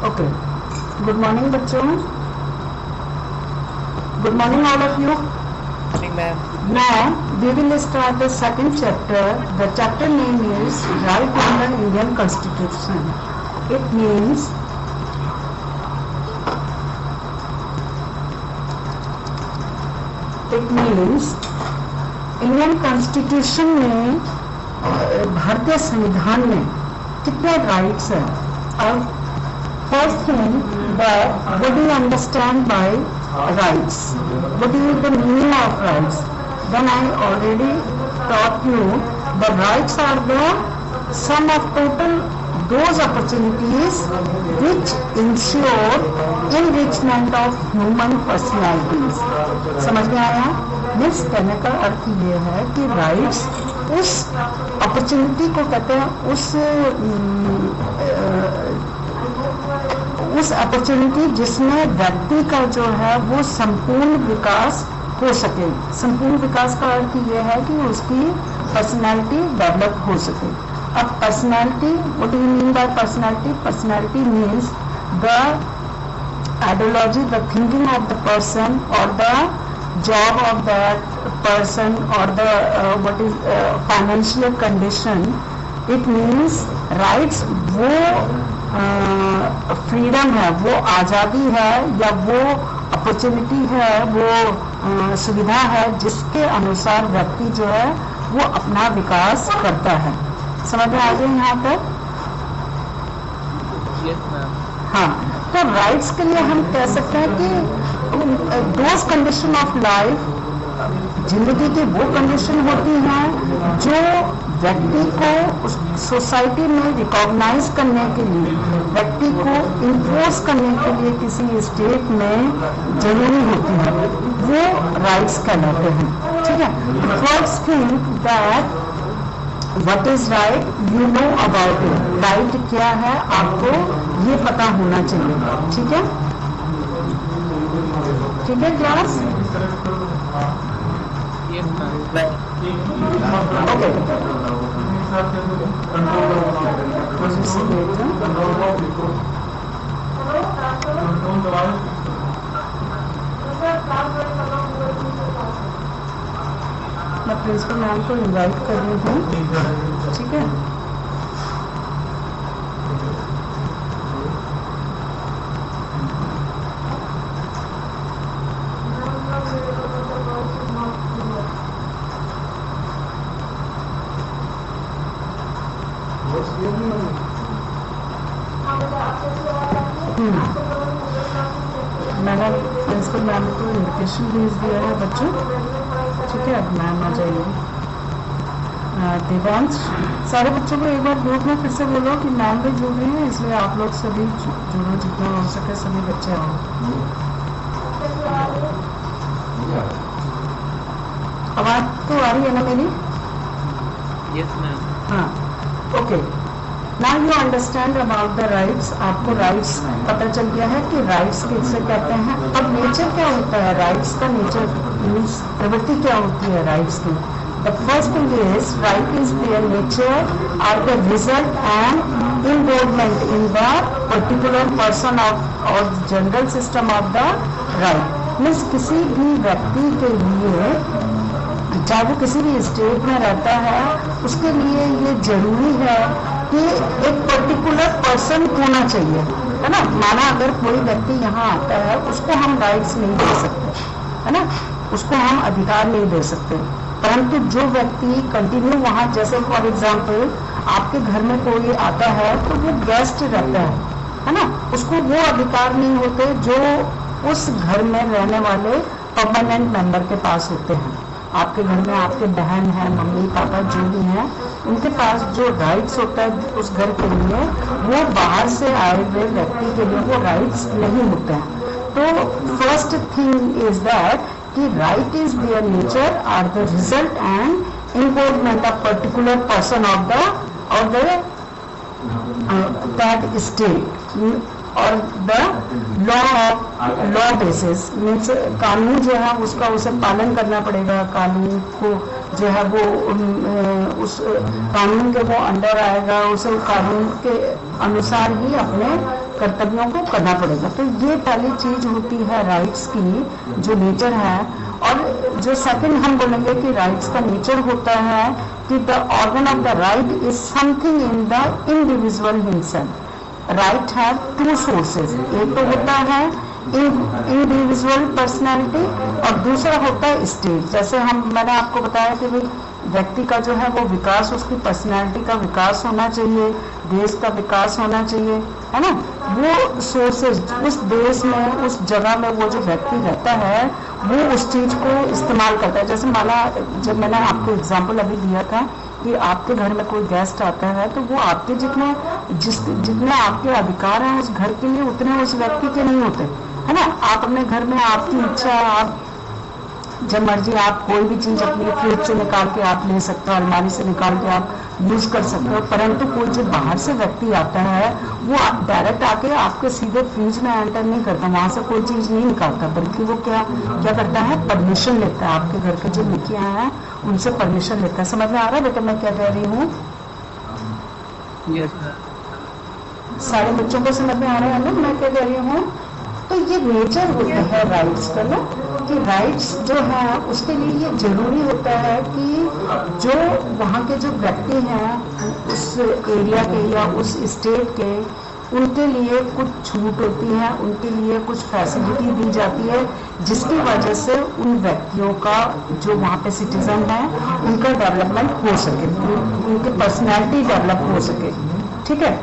Okay. Good morning, बच्चों. Good morning, all of you. Morning, ma'am. Now we will start the second chapter. The chapter name is Right in the Indian Constitution. It means Indian constitution में भारतीय संविधान में कितने rights हैं. और first thing that what do you understand by rights, what is the meaning of rights. Then I already taught you the rights are the sum of total those opportunities which ensure enrichment of human personalities. समझ में आया? Means कहने का अर्थ ये है कि rights उस opportunity को कहते हैं, उस अपॉर्चुनिटी जिसमें व्यक्ति का जो है वो संपूर्ण विकास हो सके. संपूर्ण विकास का अर्थ ये है कि उसकी पर्सनालिटी डेवलप हो सके. अब personality, what do you mean by personality? Personality means the ideology, the thinking of the person और the job of that person और the what is financial condition. It means rights वो freedom है, वो आज़ादी है या वो अपॉर्चुनिटी है, वो सुविधा है जिसके अनुसार व्यक्ति जो है वो अपना विकास करता है. समझ में आ गए यहाँ पर? Yes, ma'am. हाँ, तो राइट्स के लिए हम कह सकते हैं कि दोज कंडीशन ऑफ लाइफ, जिंदगी की वो कंडीशन होती हैं जो व्यक्ति को सोसाइटी में रिकॉग्नाइज करने के लिए, व्यक्ति को इम्पोज करने के लिए किसी स्टेट में जरूरी होती है, वो राइट्स कहलाते हैं. ठीक है. First thing that What is right? You know about it. Right क्या है आपको ये पता होना चाहिए. ठीक है? ठीक है क्लास? Yes, ma'am. ओके. मैं प्रिंसिपल मैम को इनवाइट कर रही हूँ. ठीक है. मैंने प्रिंसिपल मैम को इन्विटेशन भेज दिया है बच्चों. ठीक है. अब मैम आ जाइए. देवांश, सारे बच्चों को एक बार ग्रुप में फिर से बोलो कि मैम भी जुड़ रही है, इसलिए आप लोग सभी जुड़ो, जितना हो सके सभी बच्चे आओ. आवाज तो आ रही है ना मेरी? Yes, ma'am. हाँ. Okay. Now you understand about the rights. आपको राइट्स पता चल गया है कि राइट्स किसे कहते हैं. अब नेचर क्या होता है राइट्स का? नेचर मीन्स प्रवृत्ति क्या होती है राइट्स की? The first thing is right is their nature are the result and involvement in the particular person of और general system of the right. Means किसी भी व्यक्ति के लिए, चाहे वो किसी भी स्टेट में रहता है, उसके लिए ये जरूरी है कि एक पर्टिकुलर पर्सन होना चाहिए, है ना. माना अगर कोई व्यक्ति यहाँ आता है, उसको हम राइट्स नहीं दे सकते, है ना, उसको हम अधिकार नहीं दे सकते. परंतु जो व्यक्ति कंटिन्यू वहाँ, जैसे फॉर एग्जाम्पल आपके घर में कोई आता है तो वो गेस्ट रहता है ना, उसको वो अधिकार नहीं होते जो उस घर में रहने वाले परमानेंट मेंबर के पास होते हैं. आपके घर में आपके बहन है, मम्मी पापा जो भी हैं, उनके पास जो राइट्स होता है उस घर के लिए, वो बाहर से आए हुए व्यक्ति के लिए वो राइट्स नहीं होते हैं. तो फर्स्ट थिंग इज दैट कि right is their nature are the result and involvement of particular person of the और दैट स्टेट और द लॉ बेसिस. मीन्स कानून जो है उसका उसे पालन करना पड़ेगा. कानून को जो है वो उस कानून के वो अंडर आएगा, उसे कानून के अनुसार ही अपने कर्तव्यों को करना पड़ेगा। तो ये पहली चीज होती है राइट्स की, जो नेचर है। और जो सेकंड हम बोलेंगे कि राइट्स का नेचर होता है कि the organ of the right is something in the individual himself. Right have two sources, एक तो होता है इंडिविजुअल पर्सनैलिटी और दूसरा होता है स्टेट। जैसे मैंने आपको बताया कि भाई व्यक्ति का जो है वो विकास, उसकी पर्सनैलिटी का विकास होना चाहिए, देश का विकास होना चाहिए, है ना। वो सोर्सेज उस देश में, उस जगह में वो जो व्यक्ति रहता है वो उस चीज को इस्तेमाल करता है। जैसे माना, जब मैंने आपको एग्जाम्पल अभी दिया था कि आपके घर में कोई गेस्ट आता है तो वो आपके जितने आपके अधिकार हैं उस घर के लिए उतने उस व्यक्ति के नहीं होते, है ना। आप अपने घर में, आपकी इच्छा, आप जब मर्जी आप कोई भी चीज अपनी फ्रिज से निकाल के आप ले सकते हो, अलमारी से निकाल के आप यूज कर सकते हो। परंतु कोई जो बाहर से व्यक्ति आता है वो आप डायरेक्ट आके आपके सीधे फ्रिज में एंटर नहीं करता, वहां से कोई चीज नहीं निकालता, बल्कि वो क्या करता है, परमिशन लेता है। आपके घर के जो मुखिया हैं उनसे परमिशन लेता है। समझ में आ रहा है बेटा मैं क्या कह रही हूँ? सारे बच्चों को समझ में आ रहा है ना मैं क्या कह रही हूँ? तो ये नेचर होता है राइट्स का ना, कि राइट्स जो है उसके लिए ये जरूरी होता है कि जो वहाँ के जो व्यक्ति हैं उस एरिया के या उस स्टेट के, उनके लिए कुछ छूट होती है, उनके लिए कुछ फैसिलिटी दी जाती है, जिसकी वजह से उन व्यक्तियों का जो वहाँ पे सिटीजन है उनका डेवलपमेंट हो सके, उनकी पर्सनैलिटी डेवलप हो सके। ठीक है।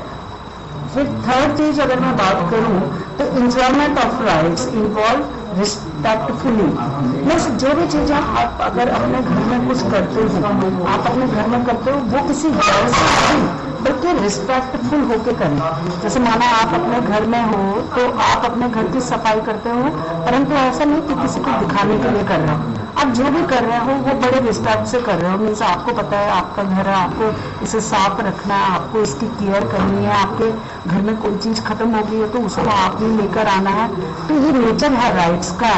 फिर थर्ड चीज अगर मैं बात करूं तो enjoyment of rights involve respectfully. Means जो भी चीजें आप अगर अपने घर में कुछ करते हो, आप अपने घर में करते हो, वो किसी डर से नहीं बल्कि रिस्पेक्टफुल होके करें। जैसे माना आप अपने घर में हो तो आप अपने घर की सफाई करते हो, परंतु ऐसा नहीं कि किसी को दिखाने के लिए कर रहे हो। आप जो भी कर रहे हो वो बड़े रिस्पेक्ट से कर रहे हो। मीन्स आपको पता है आपका घर है, आपको इसे साफ रखना है, आपको इसकी केयर करनी है, आपके घर में कोई चीज खत्म हो गई है तो उसको आप ही लेकर आना है। तो ये नेचर है राइट्स का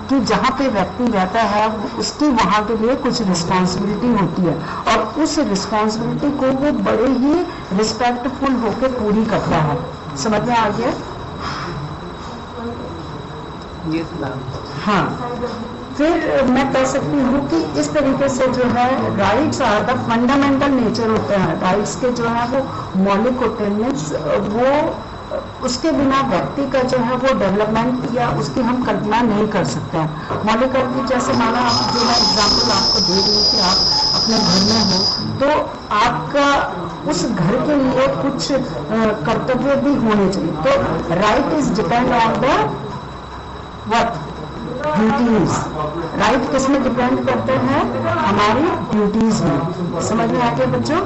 कि जहाँ पे व्यक्ति रहता है उसकी वहाँ के लिए कुछ रिस्पॉन्सिबिलिटी होती है और उस रिस्पॉन्सिबिलिटी को वो बड़े ही रिस्पेक्टफुल होकर पूरी करता है। समझ में आ गया? हाँ। फिर मैं कह सकती हूँ कि इस तरीके से जो है rights are the fundamental nature होते हैं। राइट्स के जो है वो मौलिक होते हैं। मीन्स वो उसके बिना व्यक्ति का जो है वो डेवलपमेंट या उसकी हम कल्पना नहीं कर सकते हैं। मौलिक अर्थ जैसे माना आप, जो मैं एग्जाम्पल आपको दे रही हूँ कि आप अपने घर में हो तो आपका उस घर के लिए कुछ कर्तव्य भी होने चाहिए। तो right is depend on the what duties. Right किस में डिपेंड करते हैं? हमारी ड्यूटीज में। समझ में आ गया बच्चों?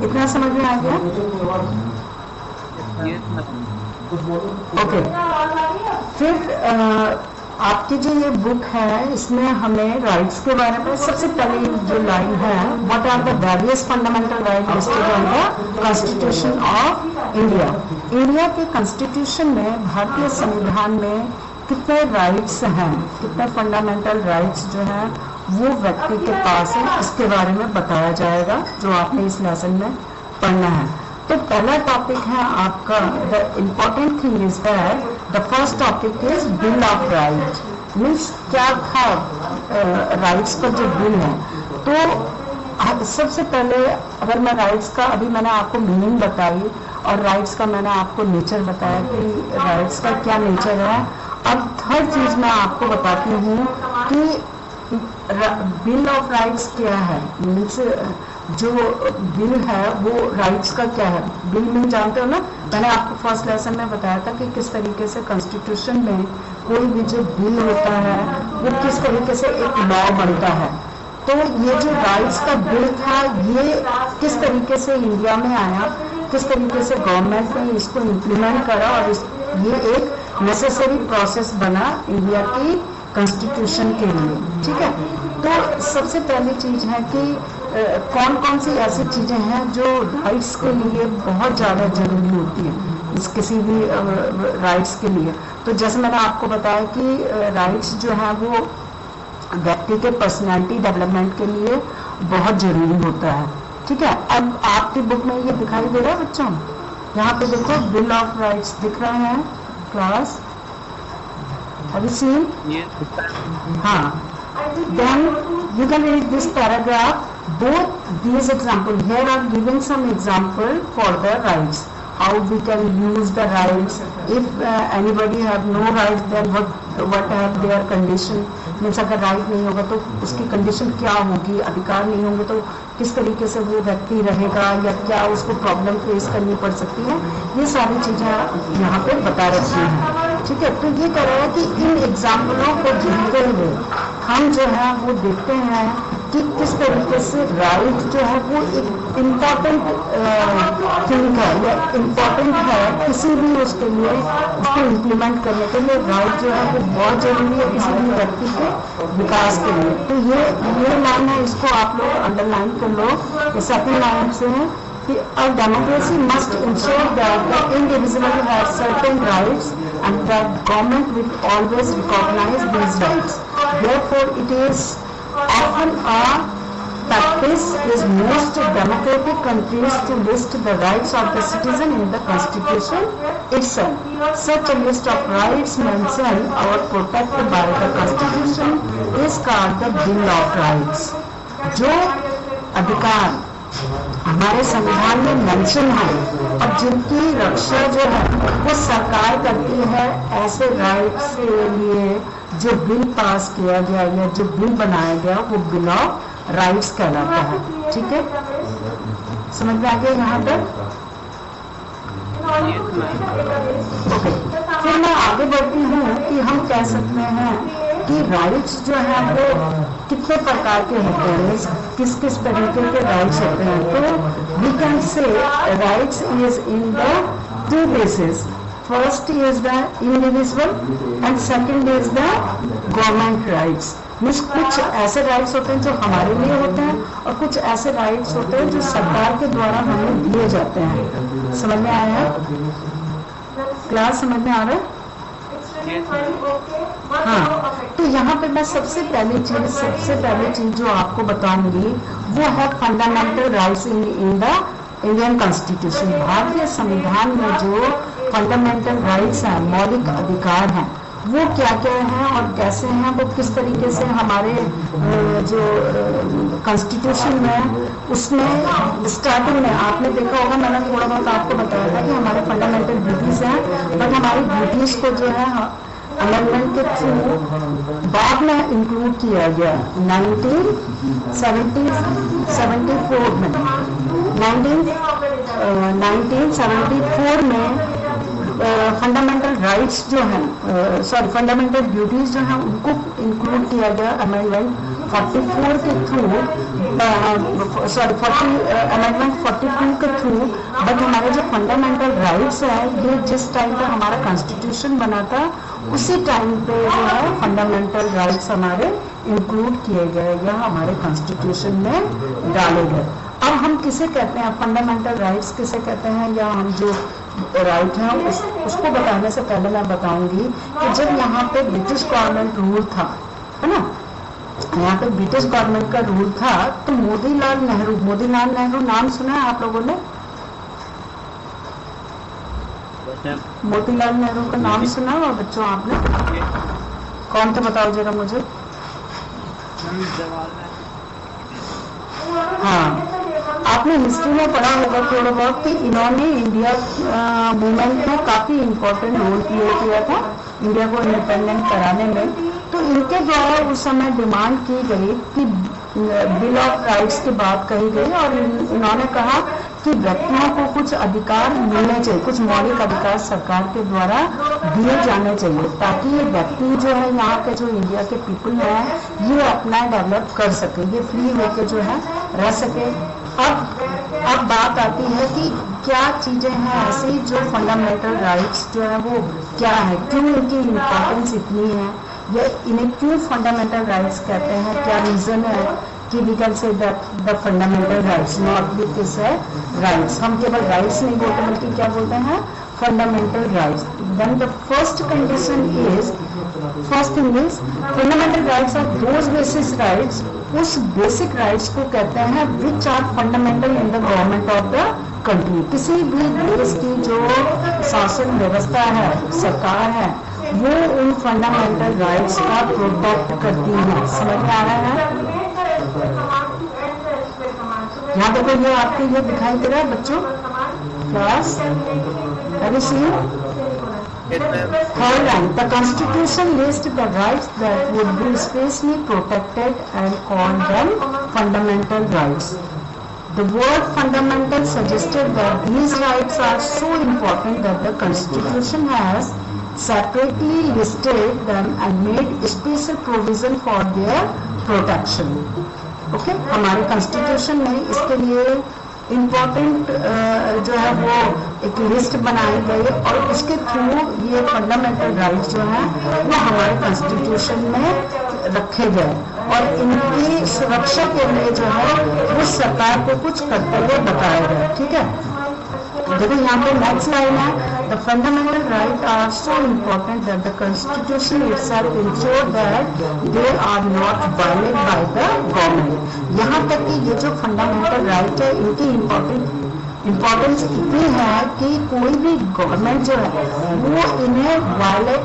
इतना समझ में आ गया? ओके। फिर आपकी जो ये बुक है इसमें हमें राइट्स के बारे में सबसे पहले जो लाइन है, what are the various fundamental right listed on the constitution of India. India के कॉन्स्टिट्यूशन में, भारतीय संविधान में कितने राइट्स हैं, कितने फंडामेंटल राइट्स जो हैं वो व्यक्ति के पास है, इसके बारे में बताया जाएगा जो आपने इस लेसन में पढ़ना है। तो पहला टॉपिक है आपका, the important thing is that the first topic is bill of right. Means क्या था राइट्स का जो बिल है। तो सबसे पहले अगर मैं राइट्स का, अभी मैंने आपको मीनिंग बताई और राइट्स का मैंने आपको नेचर बताया कि राइट्स का क्या नेचर है। अब थर्ड चीज मैं आपको बताती हूँ कि बिल ऑफ राइट्स क्या है। मीन्स जो बिल है वो राइट्स का क्या है। बिल में जानते हो ना, मैंने आपको फर्स्ट लेसन में बताया था कि किस तरीके से कॉन्स्टिट्यूशन में कोई भी जो बिल होता है वो किस तरीके से एक लॉ बनता है। तो ये जो राइट्स का बिल था ये किस तरीके से इंडिया में आया, किस तरीके से गवर्नमेंट ने इसको इम्प्लीमेंट करा और ये एक नेसेसरी प्रोसेस बना इंडिया की कॉन्स्टिट्यूशन के लिए। ठीक है। तो सबसे पहली चीज है कि कौन कौन सी ऐसी चीजें हैं जो राइट्स के लिए बहुत ज़्यादा जरूरी होती है इस किसी भी राइट्स के लिए। तो जैसे मैंने आपको बताया कि राइट्स जो है वो व्यक्ति के पर्सनैलिटी डेवलपमेंट के लिए बहुत जरूरी होता है। ठीक है। अब आपकी बुक में ये दिखाई दे रहा है बच्चों? यहाँ पे देखो बिल ऑफ राइट्स दिख रहे हैं class, have you seen? Yes. हाँ. Then you can read this paragraph. Both these examples here are giving some example for the rights. How we can use the rights. If anybody have no rights, then what are their condition? Means अगर right नहीं होगा तो उसकी condition क्या होगी, अधिकार नहीं होंगे तो किस तरीके से वो व्यक्ति रहेगा या क्या उसको प्रॉब्लम फेस करनी पड़ सकती है, ये सारी चीजें यहाँ पे बता रखी हैं। ठीक है, तो ये कह रहा है कि इन एग्जाम्पलों को देखते हुए हम जो है वो देखते हैं कि किस तरीके से राइट जो है वो एक इम्पॉर्टेंट थिंग है या इम्पॉर्टेंट है किसी भी उसके लिए, उसको इम्प्लीमेंट करने के लिए राइट जो है वो बहुत जरूरी है किसी भी व्यक्ति के विकास के लिए। तो ये लाइन है, इसको आप लोग अंडरलाइन कर लो। ये सेकंड लाइन से है कि a democracy must ensure that the individual has certain rights and that government will always recognise these rights. Therefore it is often a practice is most democratic countries to list the rights of the citizen in the constitution itself. Such a list of rights mentioned or protected by the constitution is called the Bill of Rights. जो अधिकार हमारे संविधान में mention है और जिनकी रक्षा जो है वो सरकार करती है, ऐसे राइट्स के लिए जो बिल पास किया गया या जो बिल बनाया गया वो बिल ऑफ राइट्स कहलाता है। ठीक है, समझ में आ गया यहाँ तक? ओके, फिर मैं आगे बढ़ती हूँ कि हम कह सकते हैं कि राइट्स जो है वो कितने प्रकार के होते हैं, किस किस तरीके के राइट्स होते हैं। तो we can say rights is in the two basis. First is the individual and second is the government rights. Means कुछ ऐसे राइट्स होते हैं जो हमारे लिए होते हैं और कुछ ऐसे राइट्स होते हैं जो सरकार के द्वारा हमें दिए जाते हैं। समझ में आया है? क्लास समझ में आ रहा है? हाँ, तो यहाँ पे मैं सबसे पहली चीज जो आपको बताऊंगी वो है fundamental rights in the Indian constitution. भारतीय संविधान में जो फंडामेंटल राइट्स हैं, मौलिक अधिकार हैं, वो क्या क्या हैं और कैसे हैं, वो किस तरीके से हमारे जो कॉन्स्टिट्यूशन में उसमें स्टार्टिंग में आपने देखा होगा, मैंने थोड़ा बहुत आपको बताया था कि हमारे फंडामेंटल ड्यूटीज हैं, बट हमारी ड्यूटीज को जो है अमेंडमेंट के थ्रू बाद में इंक्लूड किया गया 1974 में फंडामेंटल राइट्स जो हैं, फंडामेंटल ड्यूटीज जो हैं उनको इंक्लूड किया गया अमेंडमेंट 44 के थ्रू, अमेंडमेंट 42 के थ्रू। बट हमारे जो फंडामेंटल राइट्स है ये जिस टाइम पे हमारा कॉन्स्टिट्यूशन बना था उसी टाइम पे जो है फंडामेंटल राइट्स हमारे इंक्लूड किए गए या हमारे कॉन्स्टिट्यूशन में डाले गए। अब हम किसे कहते हैं फंडामेंटल राइट्स किसे कहते हैं, या हम जो राइट है उसको बताने से पहले मैं बताऊंगी कि जब यहाँ पे ब्रिटिश गवर्नमेंट रूल था, है ना, यहाँ पे ब्रिटिश गवर्नमेंट का रूल था, तो मोतीलाल नेहरू नाम सुना है आप लोगों ने? मोतीलाल नेहरू का नाम सुना है बच्चों आपने? कौन थे बताओ जरा मुझे। हाँ, आपने हिस्ट्री में पढ़ा होगा थोड़ा बहुत कि इन्होंने इंडिया मूवमेंट में काफी इम्पोर्टेंट रोल प्ले किया था इंडिया को इंडिपेंडेंट कराने में। तो इनके द्वारा उस समय डिमांड की गई कि बिल ऑफ राइट्स की बात कही गई और इन्होंने कहा कि व्यक्तियों को कुछ अधिकार मिलने चाहिए, कुछ मौलिक अधिकार सरकार के द्वारा दिए जाने चाहिए ताकि ये व्यक्ति जो है यहाँ के जो इंडिया के पीपल हैं ये अपना डेवलप कर सके, ये फ्री होके जो है रह सके। अब बात आती है कि क्या चीजें हैं ऐसी जो फंडामेंटल राइट्स जो है वो क्या है, क्यों इनकी इम्पोर्टेंस इतनी है, या इन्हें क्यों फंडामेंटल राइट्स कहते हैं, क्या रीजन है कि we can say that the fundamental rights not with this है राइट्स। हम केवल राइट्स नहीं बोलते बल्कि क्या बोलते हैं, fundamental rights. Then the first condition is, first thing is fundamental rights are those basic rights, उस बेसिक राइट्स को कहते हैं which are fundamental in the government of the country, किसी भी देश की जो शासन व्यवस्था है, सरकार है, वो उन फंडामेंटल राइट्स का प्रोटेक्ट करती है। समझ में आ रहा है? यहाँ देखो, ये आपके ये दिखाई दे रहा है बच्चों, class third line, the constitution lists the rights that would be especially protected and called them fundamental rights. The word fundamental suggested that these rights are so important that the constitution has separately listed them and made special provision for their protection. Okay? हमारे constitution में इसके लिए important जो है वो एक list बनाई गई और उसके थ्रू ये फंडामेंटल राइट्स जो है वो हमारे कॉन्स्टिट्यूशन में रखे गए और इनकी सुरक्षा के लिए जो है वो सरकार को कुछ कर्तव्य बताए गए। ठीक है, देखो यहाँ पे नेक्स्ट लाइन है, the fundamental right are so important that the constitution itself ensure that they are not violated by the government. यहाँ तक कि ये जो फंडामेंटल राइट है इनकी इम्पोर्टेंस इतनी है कि कोई भी गवर्नमेंट जो है वो इन्हें वायलेट,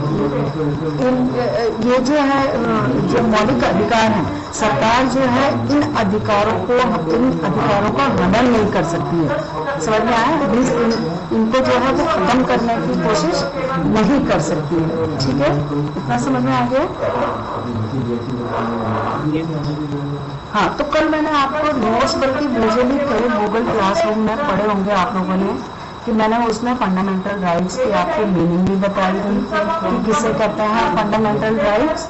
ये जो है जो मौलिक अधिकार है, सरकार जो है इन अधिकारों का हनन नहीं कर सकती है। समझ में आया? इनको जो है वो खत्म करने की कोशिश नहीं कर सकती है। ठीक है, इतना समझ में आ गया? हाँ, तो कल मैंने आपको नोट्स बल्कि भेजे भी थे गूगल क्लासरूम में, पढ़े होंगे आप लोगों ने कि मैंने उसमें फंडामेंटल राइट्स की आपको मीनिंग भी बताई थी कि किसे कहते हैं फंडामेंटल राइट्स,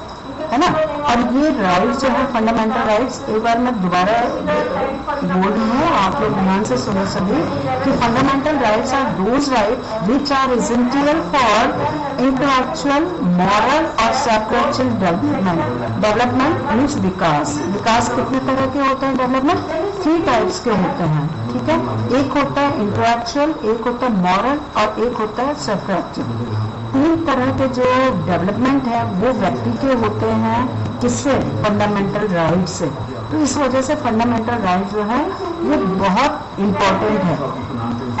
है ना। और ये राइट्स जो है फंडामेंटल राइट्स, एक बार मैं दोबारा बोल रही हूँ, आप लोग ध्यान से सुनो सभी, कि fundamental rights are those right which are essential for intellectual, moral और स्पिरिचुअल डेवलपमेंट मीन्स विकास। विकास कितने तरह के होते हैं? डेवलपमेंट 3 टाइप्स के होते हैं। ठीक है, एक होता है इंटेलेक्चुअल, एक होता है मॉरल और एक होता है स्पिरिचुअल। 3 तरह के जो डेवलपमेंट है वो व्यक्ति के होते हैं, किससे? फंडामेंटल राइट से। तो इस वजह से फंडामेंटल राइट जो है ये बहुत इंपॉर्टेंट है।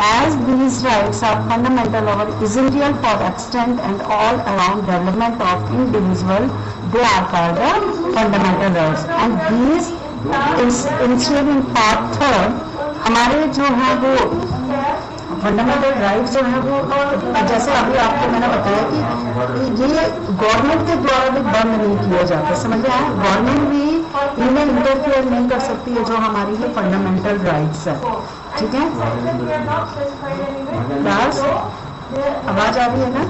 As these rights are fundamental और essential for extent and all around development of individual, they are called the fundamental rights and these instead in part 3 हमारे जो है वो फंडामेंटल राइट जो है वो, जैसे अभी आपको मैंने बताया कि ये गवर्नमेंट के द्वारा भी बंद नहीं किया जाता। समझ में आया? गवर्नमेंट भी इनमें इंटरफेयर नहीं कर सकती है जो हमारी ये फंडामेंटल राइट्स है। ठीक है, बस आवाज आ रही है ना?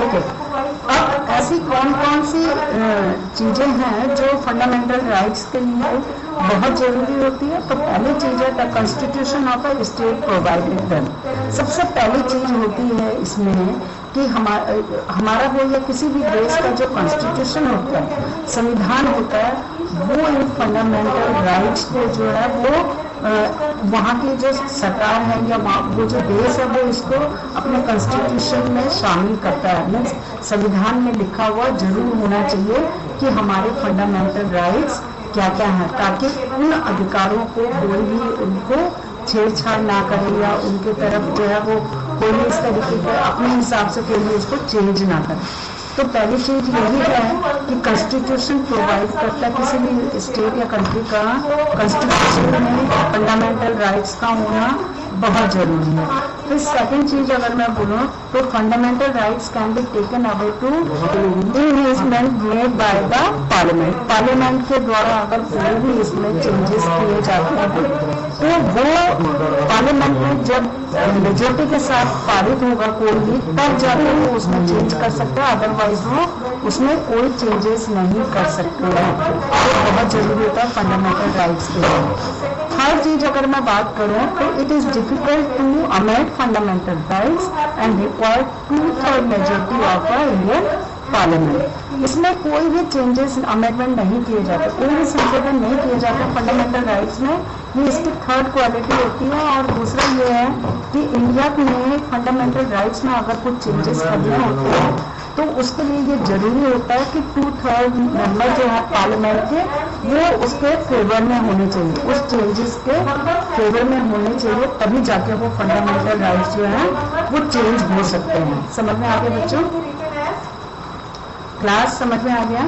ओके, अब ऐसी कौन कौन सी चीजें हैं जो फंडामेंटल राइट्स के लिए बहुत जरूरी होती है? तो पहली चीज है the constitution of a state provided them. सबसे पहली चीज होती है इसमें कि हमारा वो या किसी भी देश का जो कॉन्स्टिट्यूशन होता है, संविधान होता है, वो इन फंडामेंटल राइट्स को जो है वो वहाँ की जो सरकार है या वो जो देश है वो इसको अपने कॉन्स्टिट्यूशन में शामिल करता है। मीन्स संविधान में लिखा हुआ जरूर होना चाहिए कि हमारे फंडामेंटल राइट्स क्या क्या है, ताकि उन अधिकारों को कोई भी उनको छेड़छाड़ ना करे या उनके तरफ जो है वो कोई भी इस तरीके के अपने हिसाब से कोई भी उसको चेंज ना करे। तो पहली चीज यही है कि कॉन्स्टिट्यूशन प्रोवाइड करता है, किसी भी स्टेट या कंट्री का कॉन्स्टिट्यूशन में फंडामेंटल राइट्स का होना बहुत जरूरी है। फिर सेकंड चीज अगर मैं बोलूँ तो fundamental rights can be taken away to investment made by the parliament. Parliament के द्वारा अगर कोई भी इसमें चेंजेस किए जाते हैं तो वो पार्लियामेंट में जब मेजोरिटी के साथ पारित होगा कोई भी, तब जाकर वो उसमें चेंज कर सकता है, अदरवाइज वो उसमें कोई चेंजेस नहीं कर सकते हैं। तो बहुत जरूरी होता है फंडामेंटल राइट्स के लिए। थर्ड चीज अगर मैं बात करूं तो it is difficult to amend fundamental rights and required 2/3 majority of the Indian parliament. इसमें कोई भी चेंजेस अमेंडमेंट नहीं किए जाते, कोई भी संशोधन नहीं किए जाते फंडामेंटल राइट्स में। ये इसकी थर्ड क्वालिटी होती है। और दूसरा ये है कि इंडिया में फंडामेंटल राइट्स में अगर कुछ चेंजेस करने होते हैं तो उसके लिए ये जरूरी होता है कि 2/3 मेंबर जो है पार्लियामेंट के वो उसके फेवर में होने चाहिए, उस चेंजेस के फेवर में होने चाहिए, तभी जाके वो फंडामेंटल राइट्स जो है वो चेंज हो सकते हैं। समझ में आ गया बच्चों? क्लास समझ में आ गया?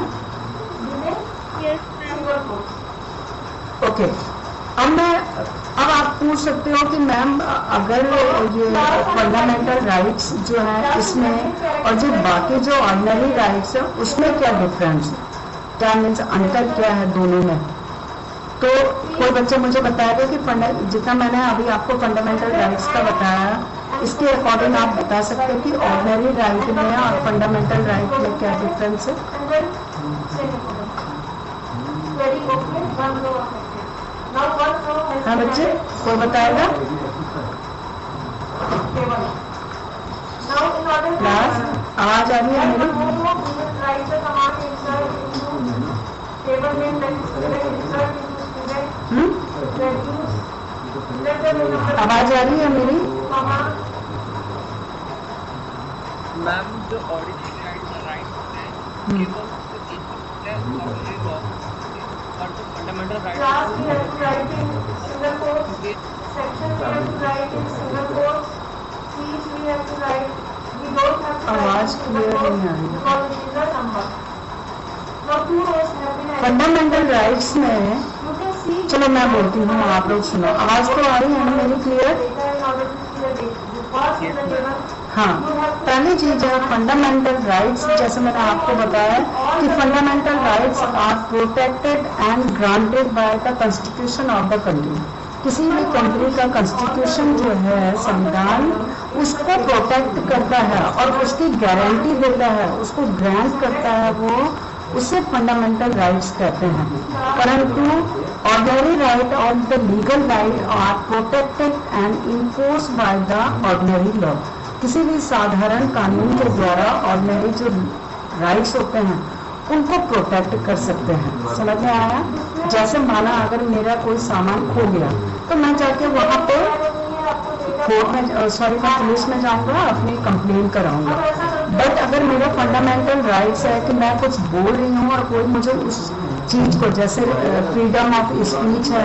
ओके। अब आप पूछ सकते हो कि मैम अगर ये फंडामेंटल राइट्स जो है इसमें और जो बाकी जो ऑर्डिनरी राइट्स है उसमें क्या डिफरेंस है, क्या मीन्स अंतर क्या है दोनों में? तो कोई बच्चा मुझे बताएगा कि जितना मैंने अभी आपको फंडामेंटल राइट्स का बताया इसके अकॉर्डिंग आप बता सकते हो कि ऑर्डिनरी राइट में और फंडामेंटल राइट में क्या डिफरेंस है? हाँ बच्चे, कोई बताएगा? क्लास आवाज आ रही है मेरी? आवाज आ रही है मेरी? मैम जो ऑर्डिनरी राइट है केवल और जो फंडामेंटल आवाज क्लियर नहीं आ रही। फंडामेंटल राइट्स में, चलो मैं बोलती हूँ आप लोग सुनो। आवाज तो आ रही है ना मेरी क्लियर? हाँ, पहली चीज है फंडामेंटल राइट्स। जैसे मैंने आपको बताया कि fundamental rights are protected and granted by the constitution of the country. किसी भी कंट्री का कॉन्स्टिट्यूशन जो है, संविधान, उसको प्रोटेक्ट करता है और उसकी गारंटी देता है, उसको ग्रांट करता है, वो उसे फंडामेंटल राइट्स कहते हैं। परंतु ऑर्डिनरी राइट और the legal right are protected and enforce by the ordinary law. किसी भी साधारण कानून के द्वारा ऑर्डिनरी जो राइट्स होते हैं उनको प्रोटेक्ट कर सकते हैं। समझ में आया? जैसे माना अगर मेरा कोई सामान खो गया तो मैं जाके वहां पे कोर्ट में मैं पुलिस में जाऊंगा, अपनी कंप्लेन कराऊंगा। बट अगर मेरा फंडामेंटल राइट्स है कि मैं कुछ बोल रही हूँ और कोई मुझे उस चीज को, जैसे फ्रीडम ऑफ स्पीच है,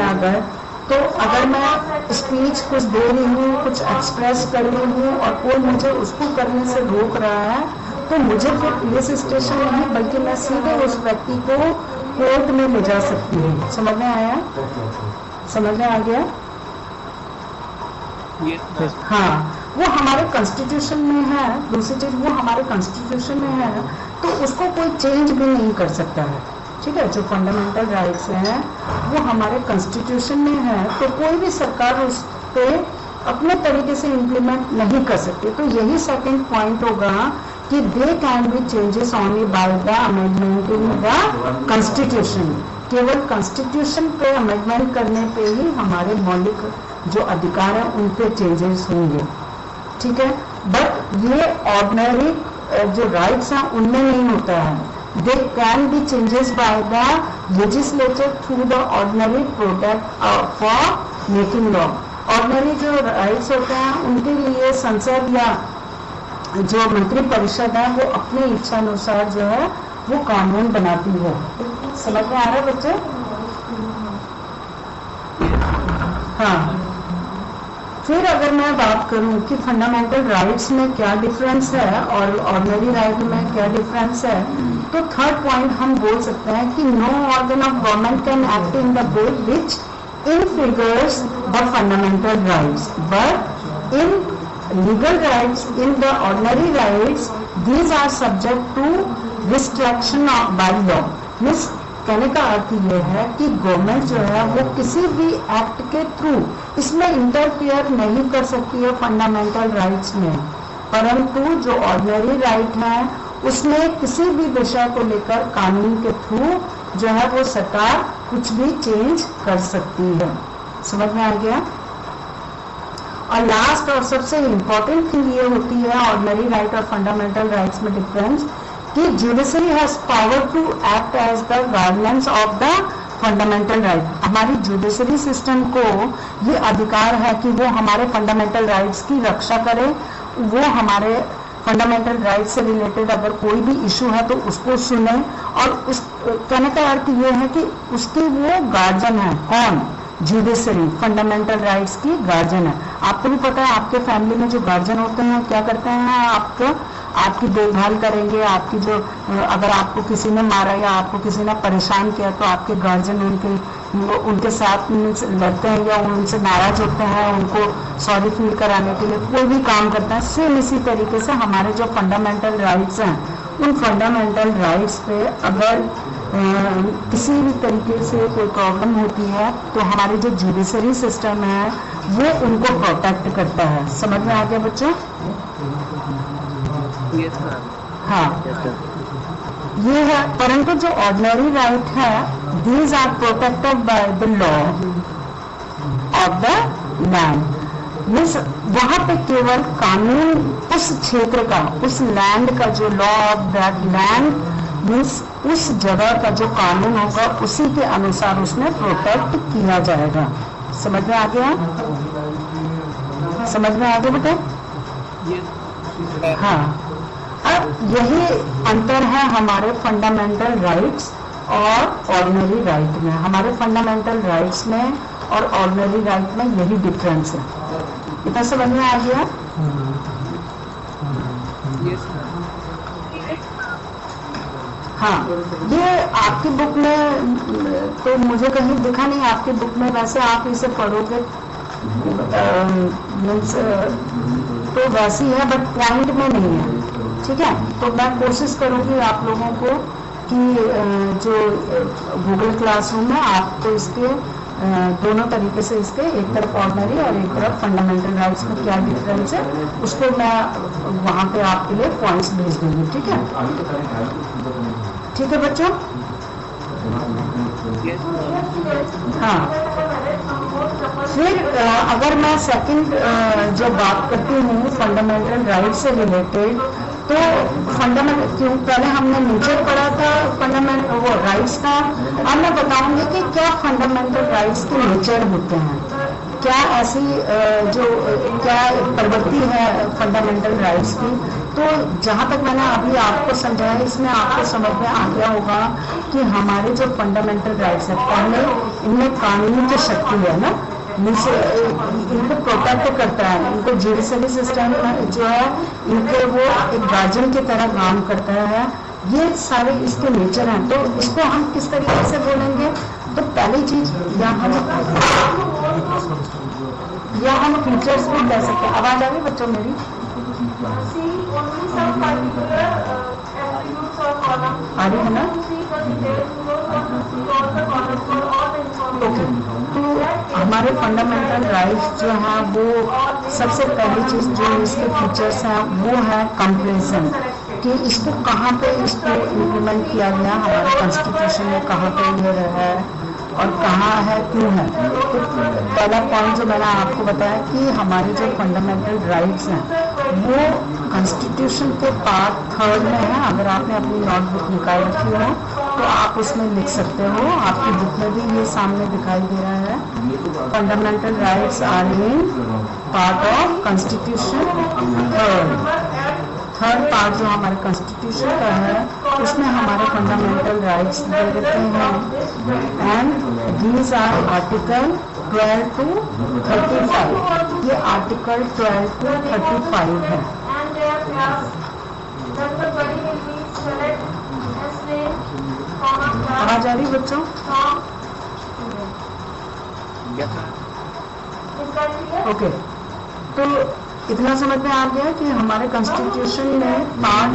अगर मैं स्पीच कुछ दे रही हूँ, कुछ एक्सप्रेस कर रही हूँ और कोई मुझे उसको करने से रोक रहा है, तो मुझे फिर पुलिस स्टेशन नहीं बल्कि मैं सीधे उस व्यक्ति को कोर्ट में ले जा सकती हूँ। समझ में आया? समझ में आ गया? हाँ, वो हमारे कॉन्स्टिट्यूशन में है। दूसरी चीज, वो हमारे कॉन्स्टिट्यूशन में है तो उसको कोई चेंज भी नहीं कर सकता है। ठीक है, जो फंडामेंटल राइट्स हैं वो हमारे कॉन्स्टिट्यूशन में है, तो कोई भी सरकार उस पे अपने तरीके से इम्प्लीमेंट नहीं कर सकती। तो यही सेकंड पॉइंट होगा कि they can be changes only by the amendment in the constitution. केवल कॉन्स्टिट्यूशन पे अमेंडमेंट करने पे ही हमारे मौलिक जो अधिकार है उन पे चेंजेस होंगे। ठीक है, बट ये ऑर्डिनरी जो राइट्स हैं उनमें नहीं होता है। They can be changes by the legislature through the ordinary product for making law. Ordinary जो राइट्स होते हैं उनके लिए संसद या जो मंत्री परिषद है वो अपनी इच्छा अनुसार जो है वो कानून बनाती है। समझ में आ रहा है बच्चे? हाँ, फिर अगर मैं बात करूं कि फंडामेंटल राइट्स में क्या डिफरेंस है और ऑर्डिनरी राइट में क्या डिफरेंस है, तो थर्ड पॉइंट हम बोल सकते हैं कि no organ of government can act in the way which infigures the fundamental rights, but in legal rights, in the ordinary rights, these are subject to restriction by law. Means कहने का अर्थ ये है कि गवर्नमेंट जो है वो किसी भी एक्ट के थ्रू इसमें इंटरफियर नहीं कर सकती है फंडामेंटल राइट्स में, परंतु जो ऑर्डिनरी राइट है उसमें किसी भी विषय को लेकर कानून के थ्रू जो है वो सरकार कुछ भी चेंज कर सकती है। समझ में आ गया? और लास्ट और सबसे इम्पोर्टेंट थिंग ये होती है ऑर्डिनरी राइट और फंडामेंटल राइट्स में डिफरेंस कि judiciary has power to act as the guardians of the fundamental right. हमारी जुडिशरी सिस्टम को ये अधिकार है कि वो हमारे फंडामेंटल राइट्स की रक्षा करे, वो हमारे फंडामेंटल राइट से रिलेटेड अगर कोई भी इशू है तो उसको सुने, और उस कहने का अर्थ ये है कि उसकी वो गार्जियन है, कौन, जुडिशरी फंडामेंटल राइट्स की गार्जियन है। आपको भी पता है आपके फैमिली में जो गार्जियन होते हैं क्या करते हैं, आपको आपकी देखभाल करेंगे, आपकी जो अगर आपको किसी ने मारा या आपको किसी ने परेशान किया तो आपके गार्जियन उनके साथ लड़ते हैं या उनसे नाराज होते हैं, उनको सॉरी फील कराने के लिए कोई भी काम करता है। सेम इसी तरीके से हमारे जो फंडामेंटल राइट्स हैं, उन फंडामेंटल राइट्स पे अगर किसी भी तरीके से कोई प्रॉब्लम होती है तो हमारी जो जुडिशरी सिस्टम है वो उनको प्रोटेक्ट करता है। समझ में आ गया बच्चों? Yes ma'am. हाँ, ये है। परंतु जो ऑर्डिनरी राइट है, these are protected by the law of the land. Means वहां पे केवल कानून उस क्षेत्र का, उस लैंड का जो law of that land means उस जगह का जो कानून होगा उसी के अनुसार उसमें प्रोटेक्ट किया जाएगा। समझ में आ गया? समझ में आ गया बेटा? हाँ, अब यही अंतर है हमारे फंडामेंटल राइट्स और ऑर्डिनरी राइट में। हमारे फंडामेंटल राइट्स में और ऑर्डिनरी राइट में यही डिफरेंस है। इतना समझ में आ गया? हाँ, ये आपकी बुक में तो मुझे कहीं दिखा नहीं, आपकी बुक में वैसे आप इसे पढ़ोगे मीन्स तो वैसी है बट पॉइंट में नहीं है। ठीक है, तो मैं कोशिश करूंगी आप लोगों को कि जो गूगल क्लासरूम है आपको इसके दोनों तरीके से, इसके एक तरफ ऑर्डिनरी और एक तरफ फंडामेंटल राइट्स में क्या डिफरेंस है उसको मैं वहां पे आपके लिए पॉइंट्स भेज दूंगी। ठीक है? ठीक है बच्चों? हाँ, फिर अगर मैं सेकंड जो बात करती हूँ फंडामेंटल राइट से रिलेटेड, तो फंडामेंटल क्यों पहले हमने नीचे पढ़ा था फंडामेंटल वो राइट्स का। अब मैं बताऊंगी कि क्या फंडामेंटल राइट्स के नेचर होते हैं, क्या ऐसी जो क्या प्रवृत्ति है फंडामेंटल राइट्स की। तो जहाँ तक मैंने अभी आपको समझाया इसमें आपको समझ में आ गया होगा कि हमारे जो फंडामेंटल राइट्स है, पहले इनमें कानून की शक्ति है ना, इनको प्रोटेक्ट करता है, इनको जुडिशरी सिस्टम जो है इनके वो एक गार्जियन की तरह काम करता है। ये सारे इसके नेचर हैं। तो इसको हम किस तरीके से बोलेंगे, तो पहली चीज या हम फीचर्स भी कह सकते हैं। आवाज आ रही बच्चों मेरी? आ रही है ना? ओके, तो हमारे फंडामेंटल राइट्स जो हैं वो सबसे पहली चीज जो इसके फीचर्स हैं वो है कंप्रेशन, कि इसको कहाँ पे इसको इम्प्लीमेंट किया गया हमारे कॉन्स्टिट्यूशन में, कहाँ पे ये है और कहाँ है, क्यों है। तो पहला पॉइंट जो मैंने आपको बताया कि हमारे जो फंडामेंटल राइट्स हैं वो कॉन्स्टिट्यूशन के पार्ट 3 में है। अगर आपने अपनी नोटबुक निकाल रखी हो तो आप उसमें लिख सकते हो, आपकी बुक में भी ये सामने दिखाई दे रहा है। Fundamental rights are in part of constitution third part जो हमारे कॉन्स्टिट्यूशन का है उसमें हमारे फंडामेंटल राइट्स दे देते हैं। And these are article 12 to 35। ये आर्टिकल 12 to 35 है। आवाज आ रही बच्चों? ओके, तो इतना समझ में आ गया कि हमारे कॉन्स्टिट्यूशन में part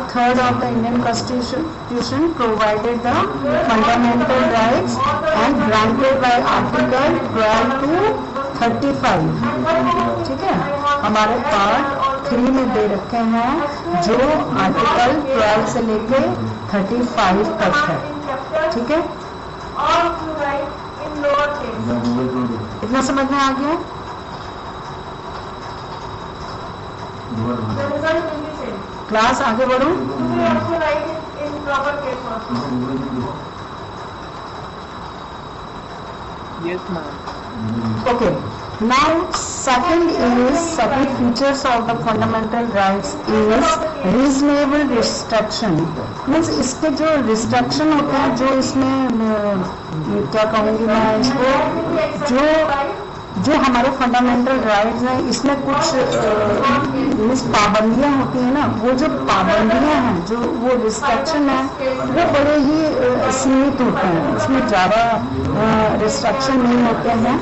third of the Indian constitution provided the fundamental rights and granted bye article 12 to 35। ठीक है, हमारे पार्ट 3 में दे रखे हैं जो आर्टिकल 12 से लेके 35 तक है। ठीक है, इतना समझ में आ गया? क्लास आगे बढ़ो। Yes ma'am. Okay, Now, second features of the fundamental rights is reasonable restriction. Means इसके जो restriction होते हैं, जो इसमें क्या कहूँगी मैं इसको, जो हमारे फंडामेंटल राइट्स हैं, इसमें कुछ मीन्स पाबंदियां होती हैं ना, वो जो पाबंदियां हैं, जो वो रिस्ट्रिक्शन है, वो बड़े ही सीमित होते हैं, उसमें ज़्यादा रिस्ट्रिक्शन नहीं होते हैं।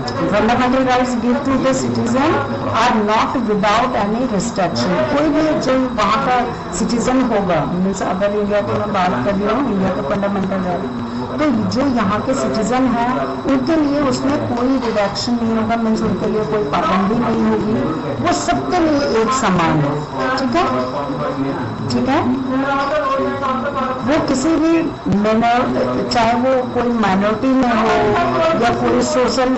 Fundamental rights give to the citizen are not without any restriction. कोई भी जो वहाँ का सिटीजन होगा, मीन्स अगर इंडिया की मैं बात कर रही हूँ, इंडिया का फंडामेंटल राइट, तो जो यहाँ के सिटीजन हैं उनके लिए उसमें कोई रिडक्शन नहीं होगा, मीन्स उनके लिए कोई पाबंदी नहीं होगी, वो सबके लिए एक समान है। ठीक है, ठीक है। वो किसी भी चाहे वो कोई माइनॉरिटी में हो या कोई सोशल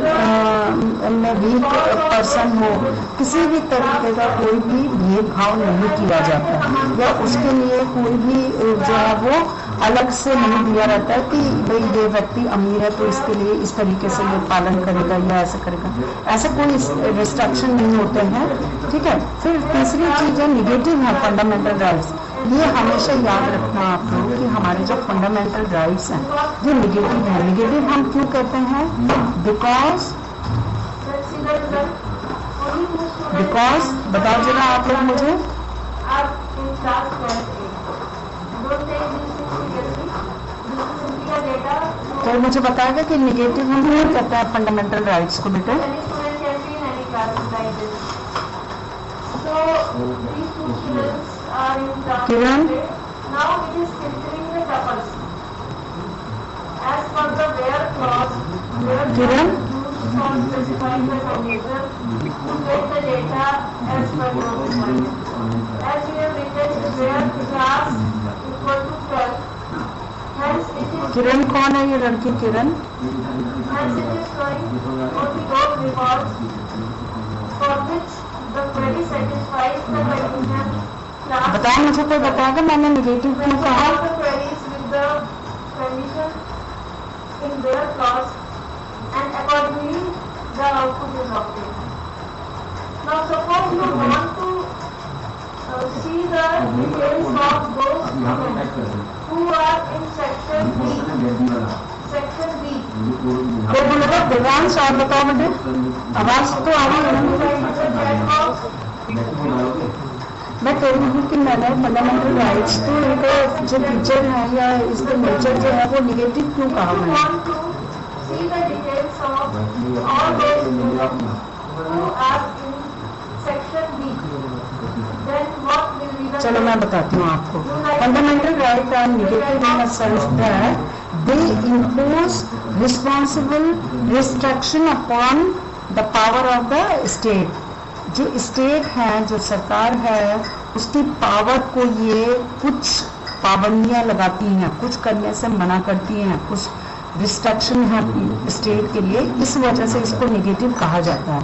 में वीक पर्सन हो, किसी भी तरीके का कोई भी भेदभाव नहीं किया जाता, या उसके लिए कोई भी जो है वो अलग से नहीं दिया रहता है कि भाई ये व्यक्ति अमीर है तो इसके लिए इस तरीके से ये पालन करेगा या ऐसा करेगा, ऐसा कोई रिस्ट्रिक्शन नहीं होते हैं। ठीक है। फिर तीसरी चीज है निगेटिव है फंडामेंटल राइट्स। ये हमेशा याद रखना आप लोग कि हमारे जो फंडामेंटल राइट्स हैं ये निगेटिव है। निगेटिव हम क्यों कहते हैं? बिकॉज बताओ जरा आप लोग मुझे, तो मुझे बताएगा कि निगेटिव हम क्यों कहते हैं फंडामेंटल राइट्स को बेटे? किरण, किरण, किरण कौन है ये लड़की? किरण बताओ मुझे, कोई बताएगा मैंने निगेटिव क्यों कहा? Now suppose you want to see the details of those students who are in section B. Section B. तो बोलेगा दिव्यांश, आप बताओ मुझे, आवाज तो आ रही है। मैं कह रही हूँ कि मैंने फंडामेंटल राइट्स तो इनका जो फीचर है या इसका नेचर जो है वो निगेटिव क्यों कहा मैंने? See the details of all those students who are in section B. Then what will be the? चलो मैं बताती हूँ आपको। Fundamental right are negative in the sense that they impose responsible restriction upon the power of the state. जो state है, जो सरकार है, उसकी पावर को ये कुछ पाबंदियां लगाती हैं, कुछ करने से मना करती हैं, कुछ रिस्ट्रिक्शन है स्टेट के लिए, इस वजह से इसको निगेटिव कहा जाता है।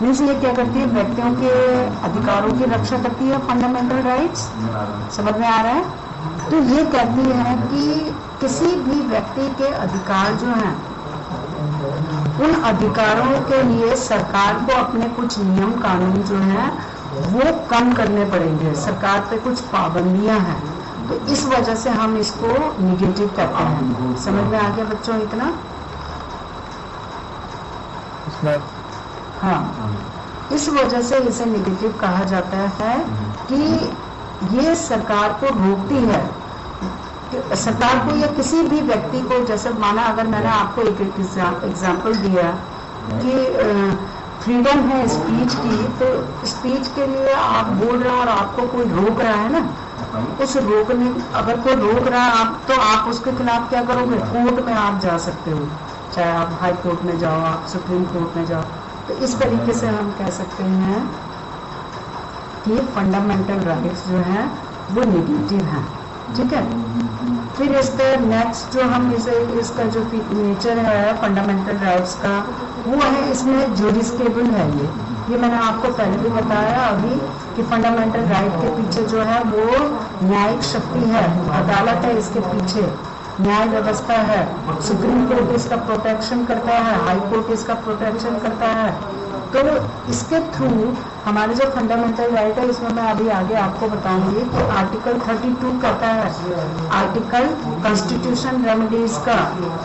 मीन्स ये क्या करती है? व्यक्तियों के अधिकारों की रक्षा करती है फंडामेंटल राइट्स। समझ में आ रहा है? तो ये कहती है कि किसी भी व्यक्ति के अधिकार जो हैं, उन अधिकारों के लिए सरकार को अपने कुछ नियम कानून जो हैं वो कम करने पड़ेंगे, सरकार पे कुछ पाबंदियां हैं, तो इस वजह से हम इसको निगेटिव कहते हैं। समझ में आ गया बच्चों इतना? हाँ, इस वजह से इसे निगेटिव कहा जाता है कि ये सरकार को रोकती है, सरकार को या किसी भी व्यक्ति को। जैसे माना अगर मैंने आपको एक एग्जाम्पल दिया कि फ्रीडम है स्पीच की, तो स्पीच के लिए आप बोल रहे हैं और आपको कोई रोक रहा है ना, उस रोकने, अगर कोई रोक रहा है आप, तो आप उसके खिलाफ क्या करोगे? कोर्ट में आप जा सकते हो, चाहे आप हाई कोर्ट में जाओ, आप सुप्रीम कोर्ट में जाओ। तो इस तरीके से हम कह सकते हैं कि फंडामेंटल राइट्स जो हैं वो निगेटिव हैं। ठीक है। फिर इसका नेक्स्ट जो हम इसका जो नेचर है फंडामेंटल राइट्स का, वो है इसमें जुडिस्केबल है। ये मैंने आपको पहले भी बताया अभी कि फंडामेंटल राइट के पीछे जो है वो न्यायिक शक्ति है, अदालत है इसके पीछे। न्याय व्यवस्था है, सुप्रीम कोर्ट इसका प्रोटेक्शन करता है, हाई कोर्ट इसका प्रोटेक्शन करता है। तो इसके थ्रू हमारे जो फंडामेंटल राइट है, इसमें मैं अभी आगे आपको बताऊंगी कि आर्टिकल 32 कहता है, आर्टिकल कॉन्स्टिट्यूशन रेमेडीज का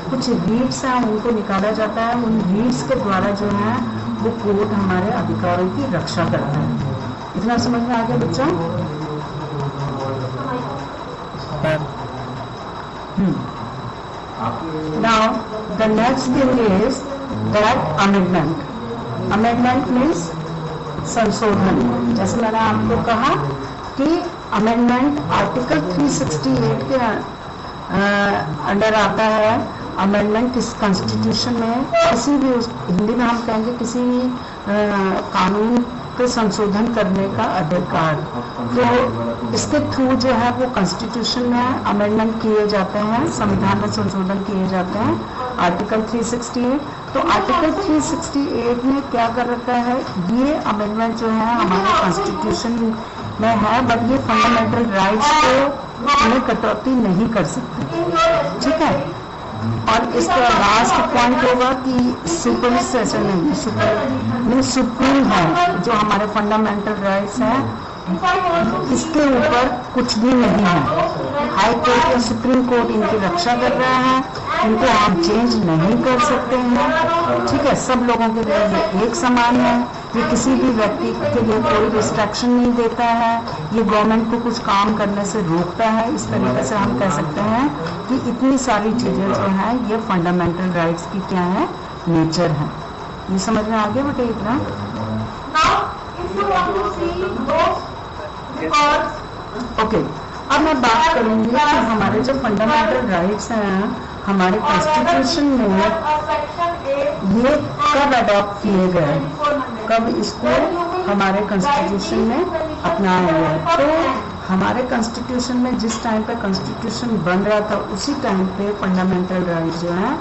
कुछ रीड्स हैं उनको निकाला जाता है, उन रीड्स के द्वारा जो है वो कोर्ट हमारे अधिकारों की रक्षा करता है। इतना समझ में आ गया बच्चों? Now the next thing is that amendment. Amendment means संशोधन। जैसे मैंने आपको कहा कि अमेंडमेंट आर्टिकल 368 के अंडर आता है। अमेंडमेंट किस कॉन्स्टिट्यूशन में किसी भी हिंदी में हम कहेंगे किसी कानून के संशोधन करने का अधिकार। तो इसके थ्रू जो है वो कॉन्स्टिट्यूशन में अमेंडमेंट किए जाते हैं, संविधान में संशोधन किए जाते हैं, आर्टिकल 368। तो आर्टिकल 368 में क्या कर रखा है, ये अमेंडमेंट जो है हमारे कॉन्स्टिट्यूशन में है, बट ये फंडामेंटल राइट्स को में कटौती नहीं कर सकते। ठीक है। और इसका लास्ट पॉइंट होगा कि सुप्रीम सेशन नहीं, सुप्रीम है जो हमारे फंडामेंटल राइट्स हैं, इसके ऊपर कुछ भी नहीं है। हाई कोर्ट या सुप्रीम कोर्ट इनकी रक्षा कर रहा है, इनको हम चेंज नहीं कर सकते हैं। ठीक है। सब लोगों के लिए ये एक समान है, ये किसी भी व्यक्ति के लिए कोई रिस्ट्रिक्शन नहीं देता है, ये गवर्नमेंट को कुछ काम करने से रोकता है। इस तरीके से हम कह सकते हैं कि इतनी सारी चीजें जो हैं ये फंडामेंटल राइट्स की क्या है, नेचर है। ये समझ में आ गया बेटा इतना? ओके। अब मैं बात करूंगी कि हमारे जो फंडामेंटल राइट्स हैं हमारे कॉन्स्टिट्यूशन में ये कब अडॉप्ट किए गए, कब इसको हमारे कॉन्स्टिट्यूशन में अपनाया गया। तो हमारे कॉन्स्टिट्यूशन में जिस टाइम पे कॉन्स्टिट्यूशन बन रहा था उसी टाइम पे फंडामेंटल राइट जो है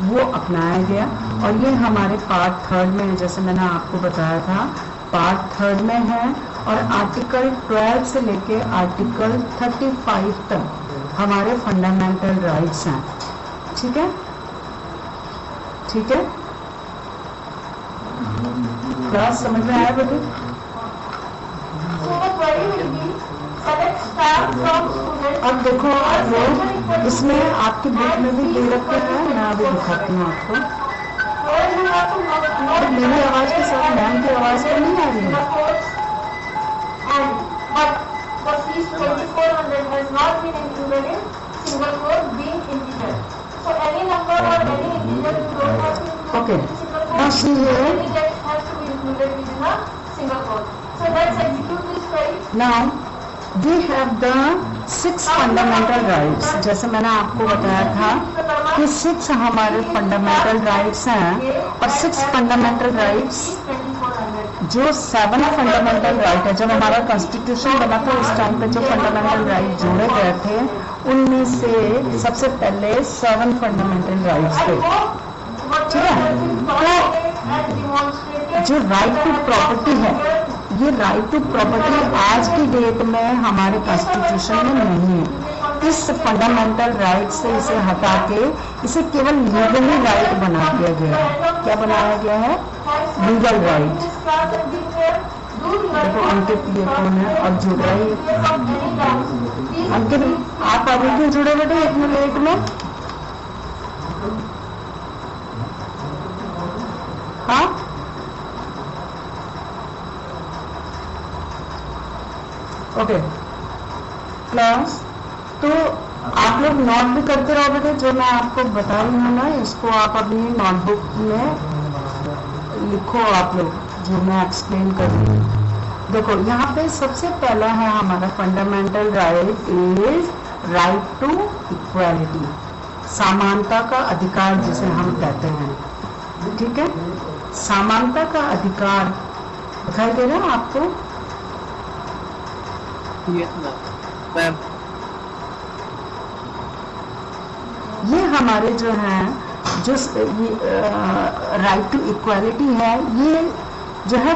वो अपनाया गया। और ये हमारे पार्ट 3 में, जैसे मैंने आपको बताया था, पार्ट 3 में है। और आर्टिकल 12 से लेके आर्टिकल 35 तक हमारे फंडामेंटल राइट्स हैं। ठीक है। ठीक है। क्लास समझ में आया बेटे? अब देखो आप लोग, इसमें आपकी बुक में भी दे रखे हैं, मैं अभी दिखाती हूँ आपको। मेरी आवाज के साथ मैम की आवाज तो नहीं आ रही है। But the fees 2400 has not been included in single code being integer. So any number or any integer you don't have to include Okay. in single code. Now see here. Any text has to be included within a single code. So let's execute this query. Now we have the 6 fundamental rights. जैसे मैंने आपको बताया था कि 6 हमारे fundamental rights हैं, और 6 fundamental rights जो 7 फंडामेंटल राइट है, जब हमारा कॉन्स्टिट्यूशन बना था उस टाइम पे जो फंडामेंटल राइट जोड़े गए थे उनमें से सबसे पहले 7 फंडामेंटल राइट्स थे। ठीक है। तो जो राइट टू प्रॉपर्टी है, ये राइट टू प्रॉपर्टी आज की डेट में हमारे कॉन्स्टिट्यूशन में नहीं है। इस फंडामेंटल राइट से इसे हटा के इसे केवल लीगली राइट बना दिया गया है। क्या बनाया गया है? Legal right. देखो अंकित ये कौन है और जुड़ रहा है? अंकित आप अभी क्यों जुड़े बेटे इतने लेट में? हाँ ओके क्लास। तो आप लोग नोट भी करते रहो बेटे, जो मैं आपको बता रही हूँ ना इसको आप अपनी नोटबुक में लिखो, आप लोग जो मैं एक्सप्लेन कर रही हूँ। देखो यहाँ पे सबसे पहला है हमारा fundamental right is right to equality, समानता का अधिकार जिसे हम कहते हैं। ठीक है। समानता का अधिकार दिखाई दे रहा है आपको? मैम ये हमारे जो है जो राइट टू इक्वालिटी है, ये जो है